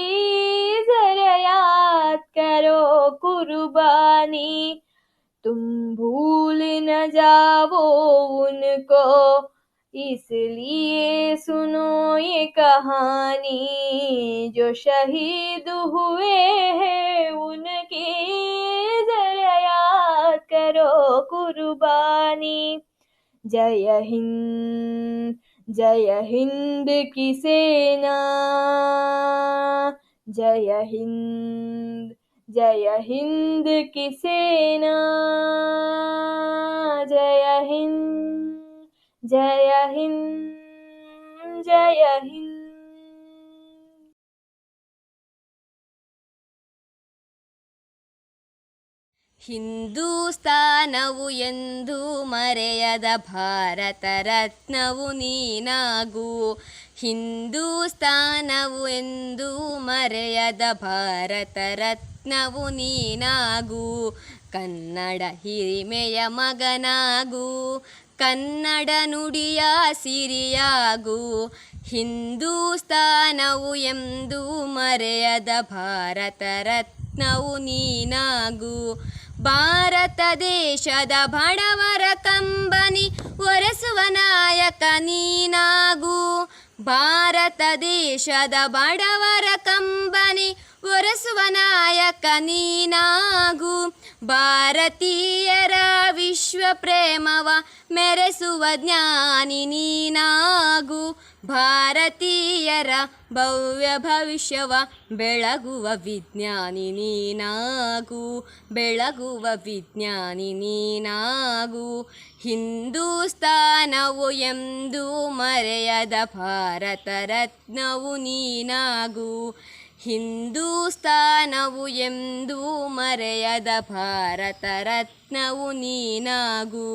जरा याद करो कुर्बानी, तुम भूल न जाओ उनको, इसलिए सुनो ये कहानी, जो शहीद हुए हैं उनकी जरा याद करो कुर्बानी। जय हिंद की सेना, जय हिंद की सेना, जय हिंद, जय हिंद, जय हिंद। ಹಿಂದೂಸ್ತಾನವು ಎಂದೂ ಮರೆಯದ ಭಾರತ ರತ್ನವು ನೀನಾಗು, ಹಿಂದೂಸ್ತಾನವು ಎಂದೂ ಮರೆಯದ ಭಾರತ ರತ್ನವು ನೀನಾಗು, ಕನ್ನಡ ಹಿರಿಮೆಯ ಮಗನಾಗು, ಕನ್ನಡ ನುಡಿಯ ಸಿರಿಯಾಗು, ಹಿಂದೂಸ್ತಾನವು ಎಂದೂ ಮರೆಯದ ಭಾರತ ರತ್ನವು ನೀನಾಗು, ಭಾರತ ದೇಶದ ಬಡವರ ಕಂಬನಿ ಒರೆಸುವ ನಾಯಕ ನೀನಾಗು, ಭಾರತ ದೇಶದ ಬಡವರ ಕಂಬನಿ ಒರೆಸುವ ನಾಯಕ ನೀನಾಗು, ಭಾರತೀಯರ ವಿಶ್ವ ಪ್ರೇಮವ ಮೆರೆಸುವ ಜ್ಞಾನಿ ನೀನಾಗು, ಭಾರತೀಯರ ಭವ್ಯ ಭವಿಷ್ಯವ ಬೆಳಗುವ ವಿಜ್ಞಾನಿ ನೀನಾಗು, ಬೆಳಗುವ ವಿಜ್ಞಾನಿ ನೀನಾಗು, ಹಿಂದೂಸ್ತಾನವು ಎಂದೂ ಮರೆಯದ ಭಾರತ ರತ್ನವು ನೀನಾಗು, ಹಿಂದೂಸ್ತಾನವು ಎಂದೂ ಮರೆಯದ ಭಾರತ ರತ್ನವು ನೀನಾಗು,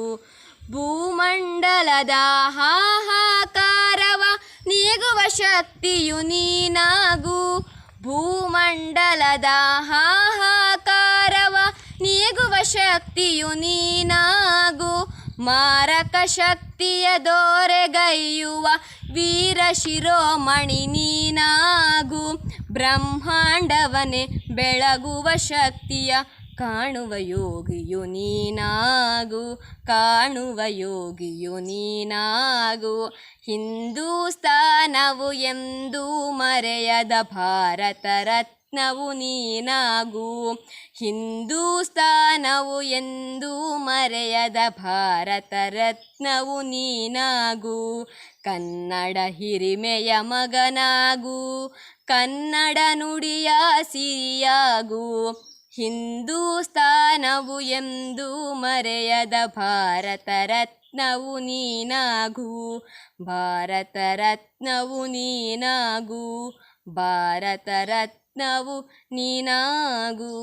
ಭೂಮಂಡಲದ ಹಾಹಾಕಾರವ ನೀಗುವ ಶಕ್ತಿಯು ನೀನಾಗು. ಭೂಮಂಡಲದ ಹಾಹಾಕಾರವ ನೀಗುವ ಶಕ್ತಿಯು ನೀನಾಗು. ಮಾರಕ ಶಕ್ತಿಯ ದೋರೆಗೈಯುವ ವೀರ ಶಿರೋಮಣಿ ನೀನಾಗು. ಬ್ರಹ್ಮಾಂಡವನೇ ಬೆಳಗುವ ಶಕ್ತಿಯ ಕಾಣುವ ಯೋಗಿಯು ನೀನಾಗು. ಕಾಣುವ ಯೋಗಿಯು ನೀನಾಗು. ಹಿಂದೂಸ್ತಾನವು ಎಂದೂ ಮರೆಯದ ಭಾರತ ರತ್ನವು ನೀನಾಗು. ಹಿಂದೂಸ್ತಾನವು ಎಂದೂ ಮರೆಯದ ಭಾರತ ರತ್ನವು ನೀನಾಗು. ಕನ್ನಡ ಹಿರಿಮೆಯ ಮಗನಾಗು. ಕನ್ನಡ ನುಡಿಯ ಸಿರಿಯಾಗು. ಹಿಂದೂಸ್ತಾನವು ಎಂದೂ ಮರೆಯದ ಭಾರತ ರತ್ನವು ನೀನಾಗು. ಭಾರತ ರತ್ನವು ನೀನಾಗು. ಭಾರತ ರತ್ನವು ನೀನಾಗು.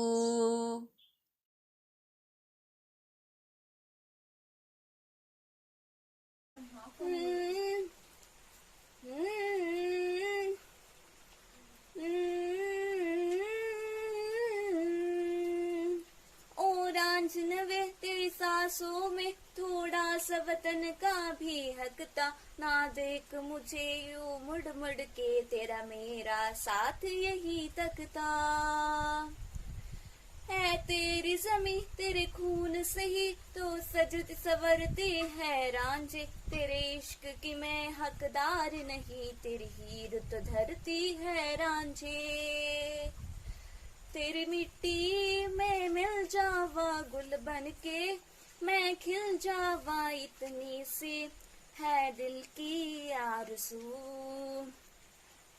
रांझनवे तेरी सांसों में थोड़ा सा वतन का भी हक था। ना देख मुझे यूं मुड़ मुड़ के, तेरा मेरा साथ यही तक था। है तेरी जमी तेरे खून से ही तो सजती संवरती है रांझे। तेरे इश्क की मैं हकदार नहीं, तेरी हीर तो धरती है रांझे। तेरी मिट्टी में मिल जावा गुल बन के, मैं खिल जावा इतनी सी है दिल की आरज़ू।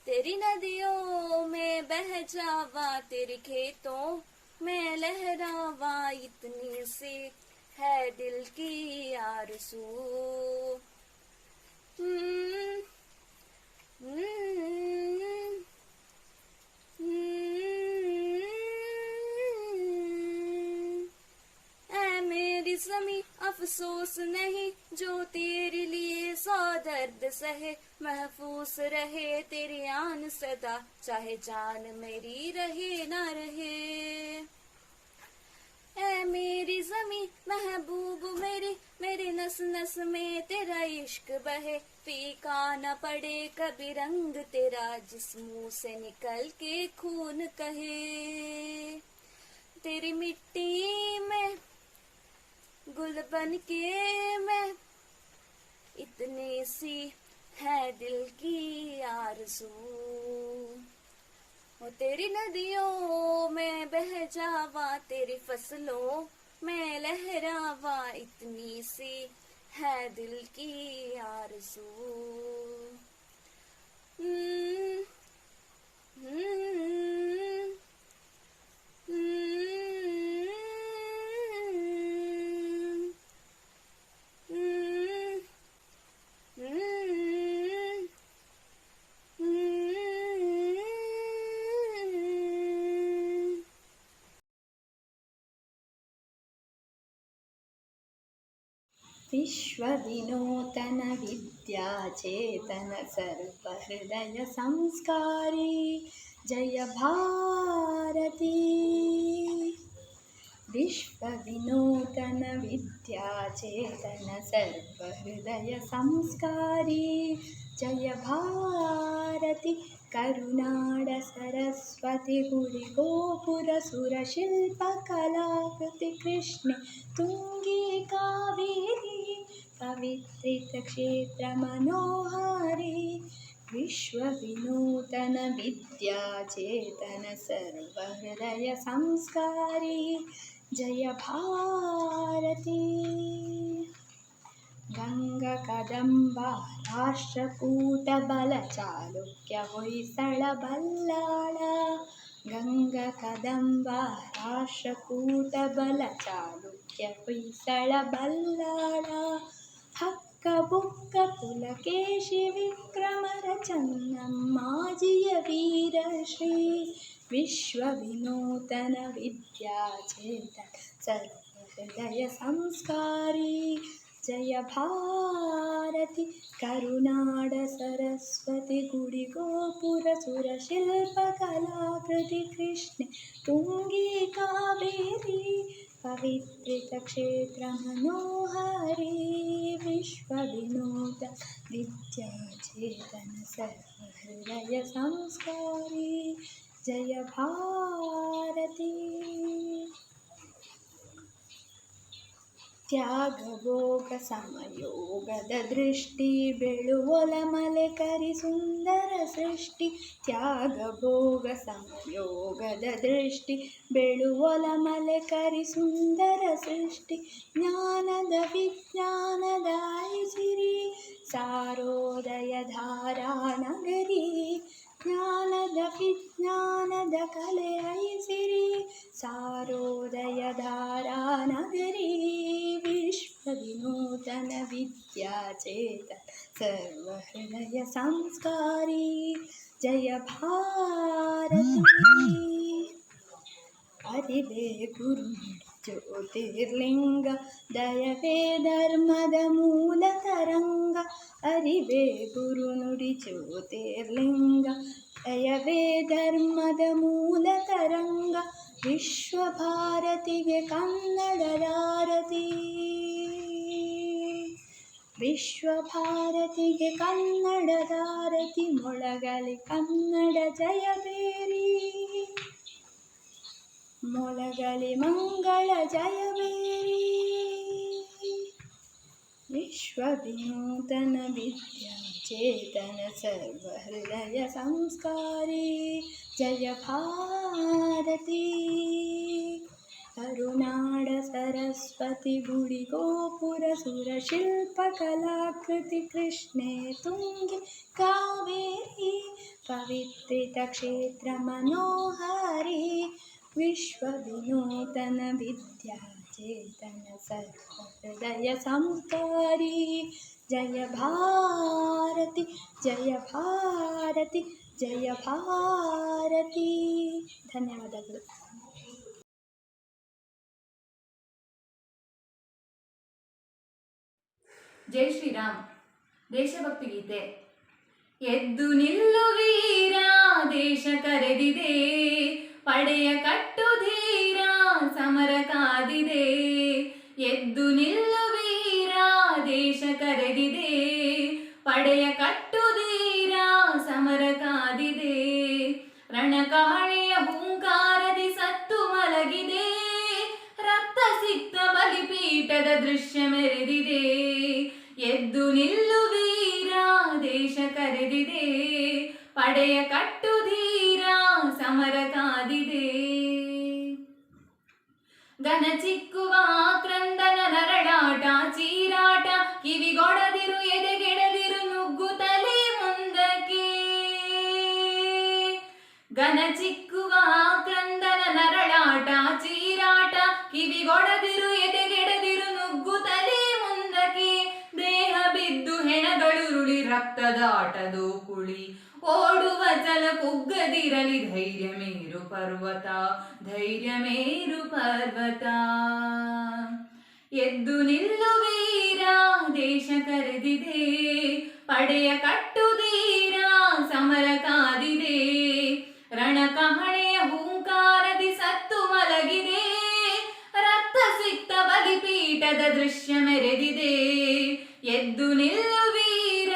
तेरी नदियों में बह जावा, तेरे खेतों में लहरावा इतनी सी है दिल की आरज़ू। ज़मी अफसोस नहीं जो तेरे लिए सौ दर्द सहे। महफूस रहे तेरी आन सदा, चाहे जान मेरी रहे ना रहे। ऐ मेरी ज़मी महबूब मेरी, मेरे नस नस में तेरा इश्क बहे। फीका न पड़े कभी रंग तेरा, जिस मुंह से निकल के खून कहे। तेरी मिट्टी में गुल बन के मैं इतनी सी है दिल की आरज़ू। और तेरी नदियों में बह जावा, तेरी फसलों में लहरावा इतनी सी है दिल की आरज़ू। विश्वविनूतन विद्याचेतन सर्वहृदय संस्कारी जय भारती। विश्वविनूतन विद्याचेतन सर्वहृदय संस्कारी जय भारती। करुणाड सरस्वती गुरि गोपुर सुरशिल्पकलाकृति कृष्णे तुंगी कावेरी पवित्रित क्षेत्र मनोहारी। विश्वविनूतन विद्याचेतन सर्वहृदय संस्कारी जय भारती। गंगा कदंबा राष्ट्रकूट बल चालुक्य होय्सळ बल्लाळ। गंगा कदंबा राष्ट्रकूट बल चालुक्य होय्सळ बल्लाळ। हक्क बुक्क पुलकेशि विक्रमर चन्नम्माजिय वीरश्री। विश्वविनूतन विद्याचेतन सर्वहृदय संस्कारी ಜಯ ಭಾರತಿ ಕರುನಾಡ ಸರಸ್ವತಿ ಗುಡಿ ಗೋಪುರ ಸುರ ಶಿಲ್ಪ ಕಲಾಕೃತಿ ಕೃಷ್ಣೆ ತುಂಗಿ ಕಾವೇರಿ ಪವಿತ್ರಿತ ಕ್ಷೇತ್ರ ಮನೋಹರಿ ವಿಶ್ವ ವಿನೋದ ವಿದ್ಯಾಚೇತನ ಸರ್ವಹೃದಯ ಸಂಸ್ಕಾರಿ ಜಯ ಭಾರತಿ. ತ್ಯಾಗಭೋಗ ಸಮಯೋಗದ ದೃಷ್ಟಿ ಬೆಳುವೊಲ ಮಲೆ ಕರಿ ಸುಂದರ ಸೃಷ್ಟಿ ತ್ಯಾಗಭೋಗ ಸಮಯೋಗದ ದೃಷ್ಟಿ ಬೆಳುವೊಲ ಮಲೆ ಕರಿ ಸುಂದರ ಸೃಷ್ಟಿ ಜ್ಞಾನದ ವಿಜ್ಞಾನದ ಐಸಿರಿ ಸಾರೋದಯ ಧಾರಾ ನಗರಿ ಜ್ಞಾನದ ವಿಜ್ಞಾನದ ಕಲೆ ಐಸಿರಿ ಸಾರೋದಯ ಧಾರಾ ನಗರಿ ವಿಶ್ವ ವಿನೂತನ ವಿದ್ಯಾಚೇತನ ಸರ್ವಹೃದಯ ಸಂಸ್ಕಾರಿ ಜಯ ಭಾರತಿ. ಅರಿವೇ ಗುರು ಜ್ಯೋತಿರ್ಲಿಂಗ ದಯವೇ ಧರ್ಮದ ಮೂಲ ತರಂಗ ಅರಿವೇ ಗುರು ನುಡಿ ಜ್ಯೋತಿರ್ಲಿಂಗ ದಯವೇ ಧರ್ಮದ ಮೂಲ ತರಂಗ ವಿಶ್ವಭಾರತಿಗೆ ಕನ್ನಡದಾರತಿ ವಿಶ್ವಭಾರತಿಗೆ ಕನ್ನಡದಾರತಿ ಮೊಳಗಲಿ ಕನ್ನಡ ಜಯಬೇರಿ ಮೊಳಗಲಿ ಮಂಗಳ ಜಯಬೇರಿ ವಿಶ್ವ ವಿನೂತನ ವಿದ್ಯಾಚೇತನ ಸರ್ವಹೃದಯ ಸಂಸ್ಕಾರಿ ಜಯ ಭಾರತಿ. ಕರುನಾಡ ಸರಸ್ವತಿ ಗುಡಿ ಗೋಪುರ ಸುರ ಶಿಲ್ಪ ಕಲಾಕೃತಿ ಕೃಷ್ಣೆ ತುಂಗಿ ಕಾವೇರಿ ಪವಿತ್ರಿತ ಕ್ಷೇತ್ರ ಮನೋಹರಿ ವಿಶ್ವ ವಿನೂತನ ವಿದ್ಯಾಚೇತನ ಸರ್ವಹೃದಯ ಸಂಸ್ಕಾರಿ ಜಯ ಭಾರತಿ ಜಯ ಭಾರತಿ ಜಯ ಭಾರತಿ. ಧನ್ಯವಾದಗಳು. ಜೈ ಶ್ರೀರಾಮ್. ದೇಶಭಕ್ತಿ ಗೀತೆ. ಎದ್ದು ನಿಲ್ಲು ವೀರ ದೇಶ ಕರೆದಿದೆ ಪಡೆಯ ಕಟ್ಟು ಧೀರ ಸಮರ ಕಾದಿದೆ ಎದ್ದು ನಿಲ್ಲು ವೀರ ದೇಶ ಕರೆದಿದೆ ಪಡೆಯ ಕಟ್ಟು ಧೀರ ಸಮರ ಕಾದಿದೆ ರಣಕಹಳೆಯ ಹೂಂಕಾರದಿ ಸತ್ತು ಮಲಗಿದೆ ರಕ್ತ ಸಿಕ್ತ ಬಲಿಪೀಠದ ದೃಶ್ಯ ಮೆರೆದಿದೆ ಎದ್ದು ನಿಲ್ಲು ವೀರ ದೇಶ ಕರೆದಿದೆ ಪಡೆಯ ಕಟ್ಟು ಧೀರ ಸಮರ ಕಾದಿದೆ ಗನ ಚಿಕ್ಕುವ ಕ್ರಂದನ ನರಳಾಟ ಚೀರಾಟ ಕಿವಿಗೊಡದಿರು ಎದೆಗೆಡದಿರು ನುಗ್ಗುತ್ತಲೇ ಮುಂದಕ್ಕೆ ಗನ ಚಿಕ್ಕುವ ಕ್ರಂದನ ನರಳಾಟ ಚೀರಾಟ ಕಿವಿಗೊಡದಿರು ಎದೆಗೆಡದಿರು ನುಗ್ಗುತ್ತಲೇ ಮುಂದಕ್ಕೆ ದೇಹ ಬಿದ್ದು ಹೆಣಗಳುರುಳಿ ರಕ್ತದಾಟದು ಕುಳಿ ಓಡುವ ಚಲ ಕುಗ್ಗದಿರಲಿ ಧೈರ್ಯ ಮೇರು ಪರ್ವತ ಧೈರ್ಯ ಮೇರು ಪರ್ವತ ಎದ್ದು ನಿಲ್ಲು ವೀರ ದೇಶ ಕರೆದಿದೆ ಪಡೆಯ ಕಟ್ಟು ಧೀರ ಸಮರ ಕಾದಿದೆ ರಣಕಹಳೆಯ ಹೂಂಕಾರದಿ ಸತ್ತು ಮಲಗಿದೆ ರಕ್ತ ಸಿಕ್ತ ಬಲಿಪೀಠದ ದೃಶ್ಯ ಮೆರೆದಿದೆ ಎದ್ದು ನಿಲ್ಲು ವೀರ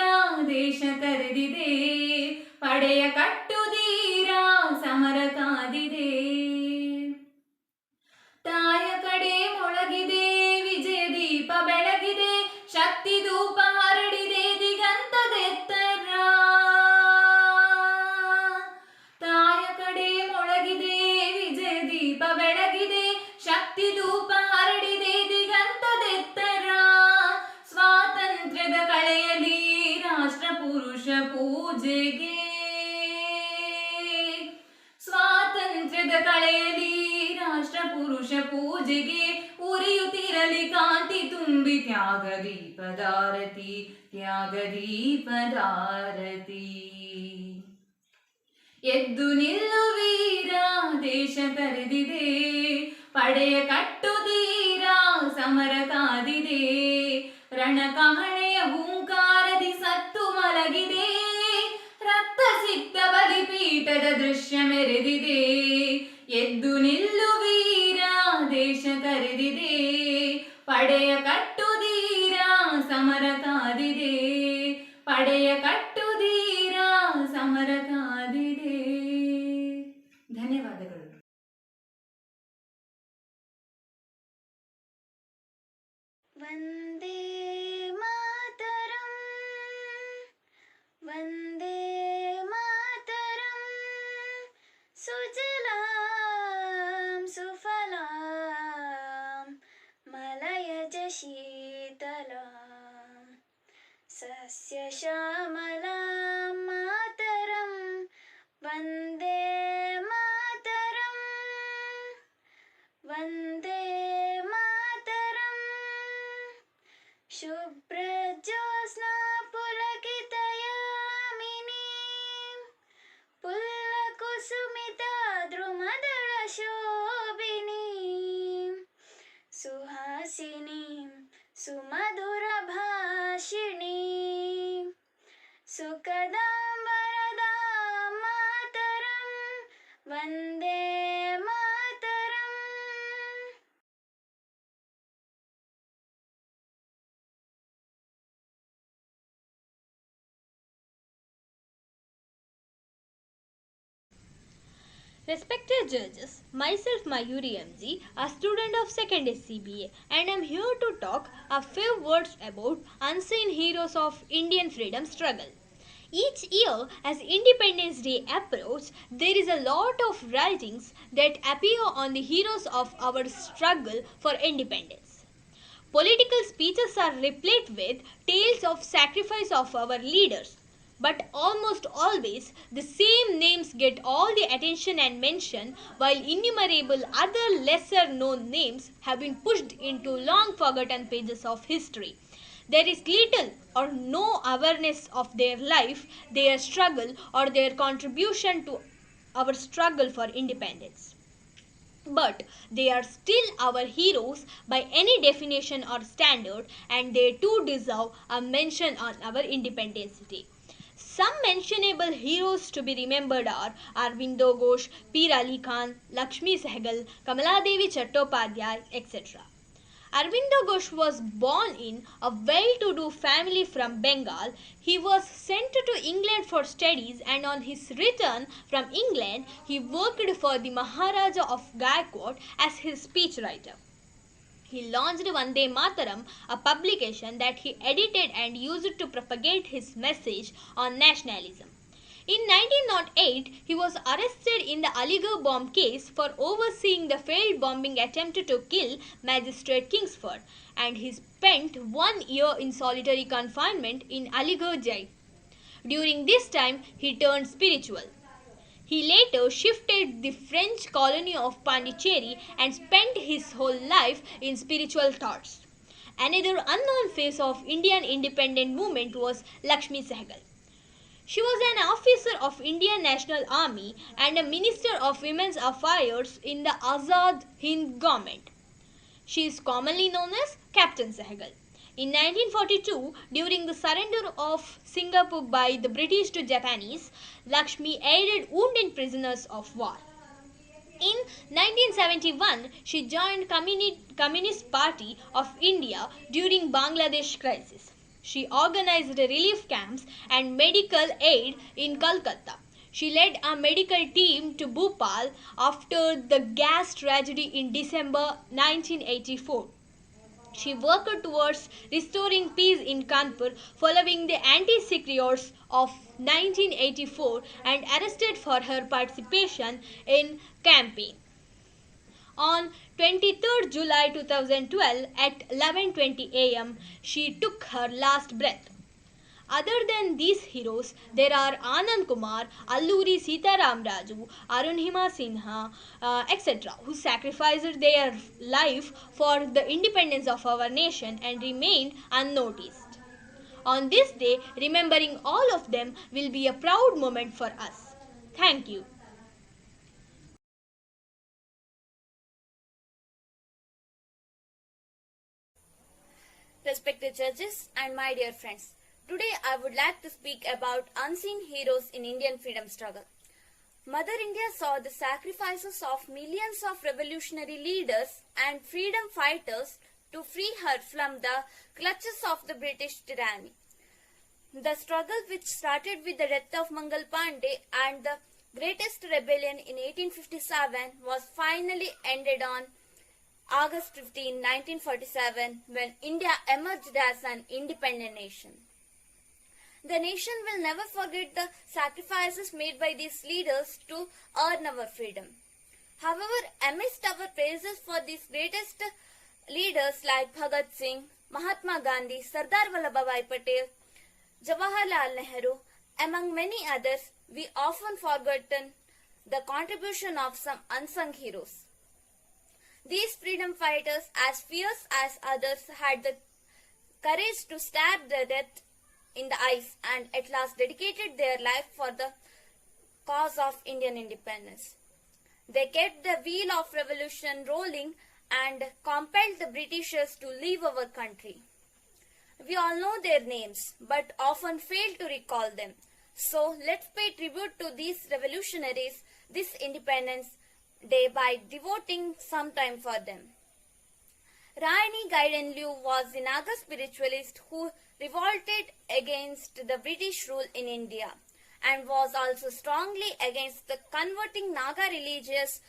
ದೇಶ ಕರೆದಿದೆ ಪಡೆಯ ಕಟ್ಟು ಧೀರ ಸಮರ ಕಾದಿದೆ ತಾಯ ಕಡೆ ಮೊಳಗಿದೆ ವಿಜಯ ದೀಪ ಬೆಳಗಿದೆ ಶಕ್ತಿ ಧೂಪ ಹರಡಿದೆ ದಿಗಂತದೆತ್ತರ ತಾಯ ಕಡೆ ಮೊಳಗಿದೆ ವಿಜಯ ದೀಪ ಬೆಳಗಿದೆ ಶಕ್ತಿ ಧೂಪ ಹರಡಿದೆ ದಿಗಂತದೆತ್ತರ ಸ್ವಾತಂತ್ರ್ಯದ ಕಳೆಯಲಿ ರಾಷ್ಟ್ರ ಪುರುಷ ಪೂಜೆಗೆ ಸ್ವಾತಂತ್ರ್ಯದ ಕಳೆಯಲಿ ರಾಷ್ಟ್ರ ಪುರುಷ ಪೂಜೆಗೆ ಉರಿಯುತ್ತಿರಲಿ ಕಾಂತಿ ತುಂಬಿ ತ್ಯಾಗ ದೀಪದಾರತಿ ತ್ಯಾಗ ದೀಪದಾರತಿ ಎದ್ದು ನಿಲ್ಲು ವೀರ ದೇಶ ಕರೆದಿದೆ ಪಡೆಯ ಕಟ್ಟು ಧೀರ ಸಮರ ಕಾದಿದೆ ರಣಕಹಳೆಯ ಹೂಂಕಾರದಿ ಸತ್ತು ಮಲಗಿದೆ, ರಕ್ತ ಸಿಕ್ತ ಬಲಿಪೀಠದ ದೃಶ್ಯ ಮೆರೆದಿದೆ. ಎದ್ದು ನಿಲ್ಲು ವೀರ, ದೇಶ ಕರೆದಿದೆ, ಪಡೆಯ ಕಟ್ಟುದೀರ, ಸಮರ ಕಾದಿದೆ, ಪಡೆಯ ಕಟ್ಟುದೀರ, ಸಮರ ಕಾದಿದೆ. ಧನ್ಯವಾದಗಳು. ವಂದೇ ಮಾತರಂ, ವಂದೇ ಮಾತರಂ, ಸುಜಲಾಂ ಸುಫಲಾಂ ಮಲಯಜ ಶೀತಲಾಂ ಸಸ್ಯ ಶ್ಯಾಮಲಾಂ ಮಾತರಂ, ವಂದೇ ಮಾತರಂ, ವಂದೇ ಮಾತರಂ. ಶುಭ್ರಜ್ಯೋತ್ಸ್ನಾ ಪುಲಕಿತಯಾಮಿನಿ, ಪುಲ್ಲಕುಸುಮಿತಾ ದ್ರುಮದಳ ಶೋಭಿನಿ, ಸುಹಾಸಿನಿ ಸುಮಧುರ ಭಾಷಿಣಿ, ಸುಖದಾಂಬರದ ಮಾತರಂ, Vande Mataram. Respected judges, myself Mayuri MG, a student of 2nd SCBA, and I'm here to talk a few words about unseen heroes of Indian freedom struggle. Each year, as Independence Day approaches, there is a lot of writings that appear on the heroes of our struggle for independence. Political speeches are replete with tales of sacrifice of our leaders. But almost always, the same names get all the attention and mention, while innumerable other lesser known names have been pushed into long forgotten pages of history. There is little or no awareness of their life, their struggle, or their contribution to our struggle for independence. But they are still our heroes by any definition or standard, and they too deserve a mention on our Independence Day. Some mentionable heroes to be remembered are Aurobindo Ghosh, Peer Ali Khan, Lakshmi Sehgal, Kamaladevi Chattopadhyay, etc. Aurobindo Ghosh was born in a well-to-do family from Bengal. He was sent to England for studies, and on his return from England, he worked for the Maharaja of Gaikwad as his speechwriter. He launched Vande Mataram, a publication that he edited and used to propagate his message on nationalism. In 1908, he was arrested in the Aligarh bomb case for overseeing the failed bombing attempt to kill Magistrate Kingsford, and he spent 1 year in solitary confinement in Aligarh jail. During this time, he turned spiritual. He later shifted the French colony of Pondicherry and spent his whole life in spiritual thoughts. Another unknown face of Indian independent movement was Lakshmi Sehgal. She was an officer of Indian National Army and a Minister of Women's Affairs in the Azad Hind government. She is commonly known as Captain Sehgal. In 1942, during the surrender of Singapore by the British to Japanese, Lakshmi aided wounded prisoners of war. In 1971, she joined Communist Party of India during Bangladesh crisis. She organized relief camps and medical aid in Calcutta. She led a medical team to Bhopal after the gas tragedy in December 1984. She worked towards restoring peace in Kanpur following the anti-Sikh riots of 1984 and arrested for her participation in campaign. On 23rd July 2012 at 11:20 am, she took her last breath. Other than these heroes, there are Anand Kumar, Alluri Sitaram Raju, Arunhima Sinha, etc., who sacrificed their life for the independence of our nation and remained unnoticed. On this day, remembering all of them will be a proud moment for us. Thank you. respected judges, and my dear friends. Today I would like to speak about unseen heroes in Indian freedom struggle. Mother India saw the sacrifices of millions of revolutionary leaders and freedom fighters to free her from the clutches of the British tyranny. The struggle, which started with the death of Mangal Pandey and the greatest rebellion in 1857, was finally ended on August 15, 1947, when India emerged as an independent nation. The nation will never forget the sacrifices made by these leaders to earn our freedom. However, amidst our praises for these greatest leaders like Bhagat Singh, Mahatma Gandhi, Sardar Vallabhbhai Patel, Jawaharlal Nehru, among many others, we often forgotten the contribution of some unsung heroes. These freedom fighters, as fierce as others, had the courage to stab the death in the eyes and at last dedicated their life for the cause of Indian independence. They kept the wheel of revolution rolling and compelled the Britishers to leave our country. We all know their names, but often fail to recall them. So let's pay tribute to these revolutionaries this Independence Day by devoting some time for them. Rani Gaidenliu was a Naga spiritualist who revolted against the British rule in India and was also strongly against the converting Naga religious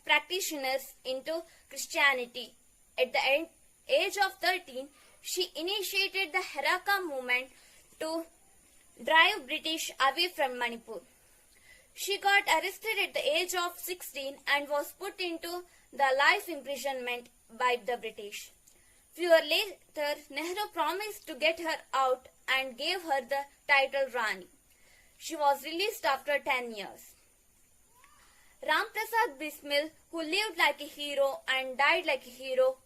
practitioners into Christianity. At the age of 13, she initiated the Heraka movement to drive British away from Manipur. She got arrested at the age of 16 and was put into the life imprisonment by the British. Few years later, Nehru promised to get her out and gave her the title Rani. She was released after 10 years. Ram Prasad Bismil, who lived like a hero and died like a hero,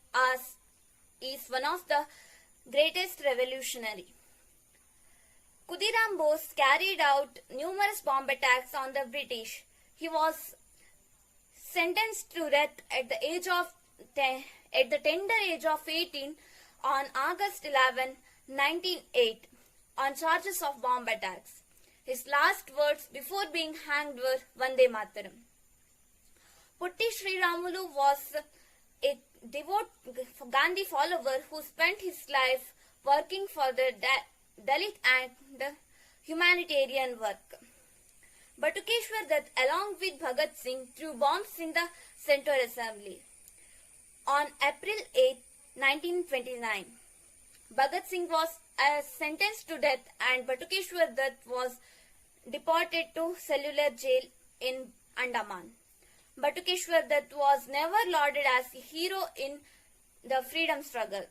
is one of the greatest revolutionary. Khudiram Bose carried out numerous bomb attacks on the British. He was sentenced to death at the tender age of 18 on August 11, 1908, on charges of bomb attacks. His last words before being hanged were Vande Mataram. Putti Sriramulu was a devout Gandhi follower who spent his life working for the Dalit and humanitarian work. Batukeshwar Dutt, along with Bhagat Singh, threw bombs in the Central Assembly. On April 8, 1929, Bhagat Singh was sentenced to death and Batukeshwar Dutt was deported to cellular jail in Andaman. Batukeshwar Dutt was never lauded as a hero in the freedom struggle.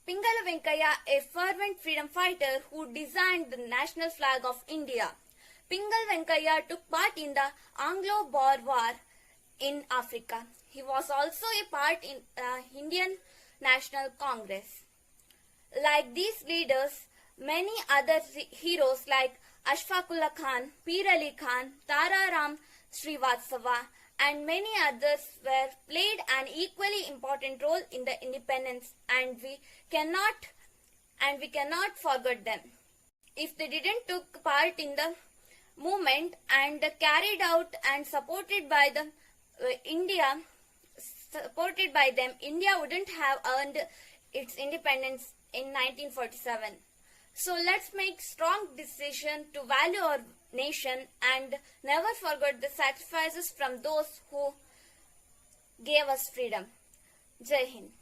Pingala Venkaya, a fervent freedom fighter who designed the national flag of India. Pingal Venkaya took part in the Anglo-Boer War in Africa. He was also a part in the Indian National Congress. Like these leaders, many other heroes like Ashfaqullah Khan, Peer Ali Khan, Tara Ram Srivastava, and many others played an equally important role in the independence, and we cannot forget them. If they didn't took part in the movement and carried out and supported by India wouldn't have earned its independence in 1947. So let's make strong decision to value our nation and never forget the sacrifices from those who gave us freedom. Jai Hind.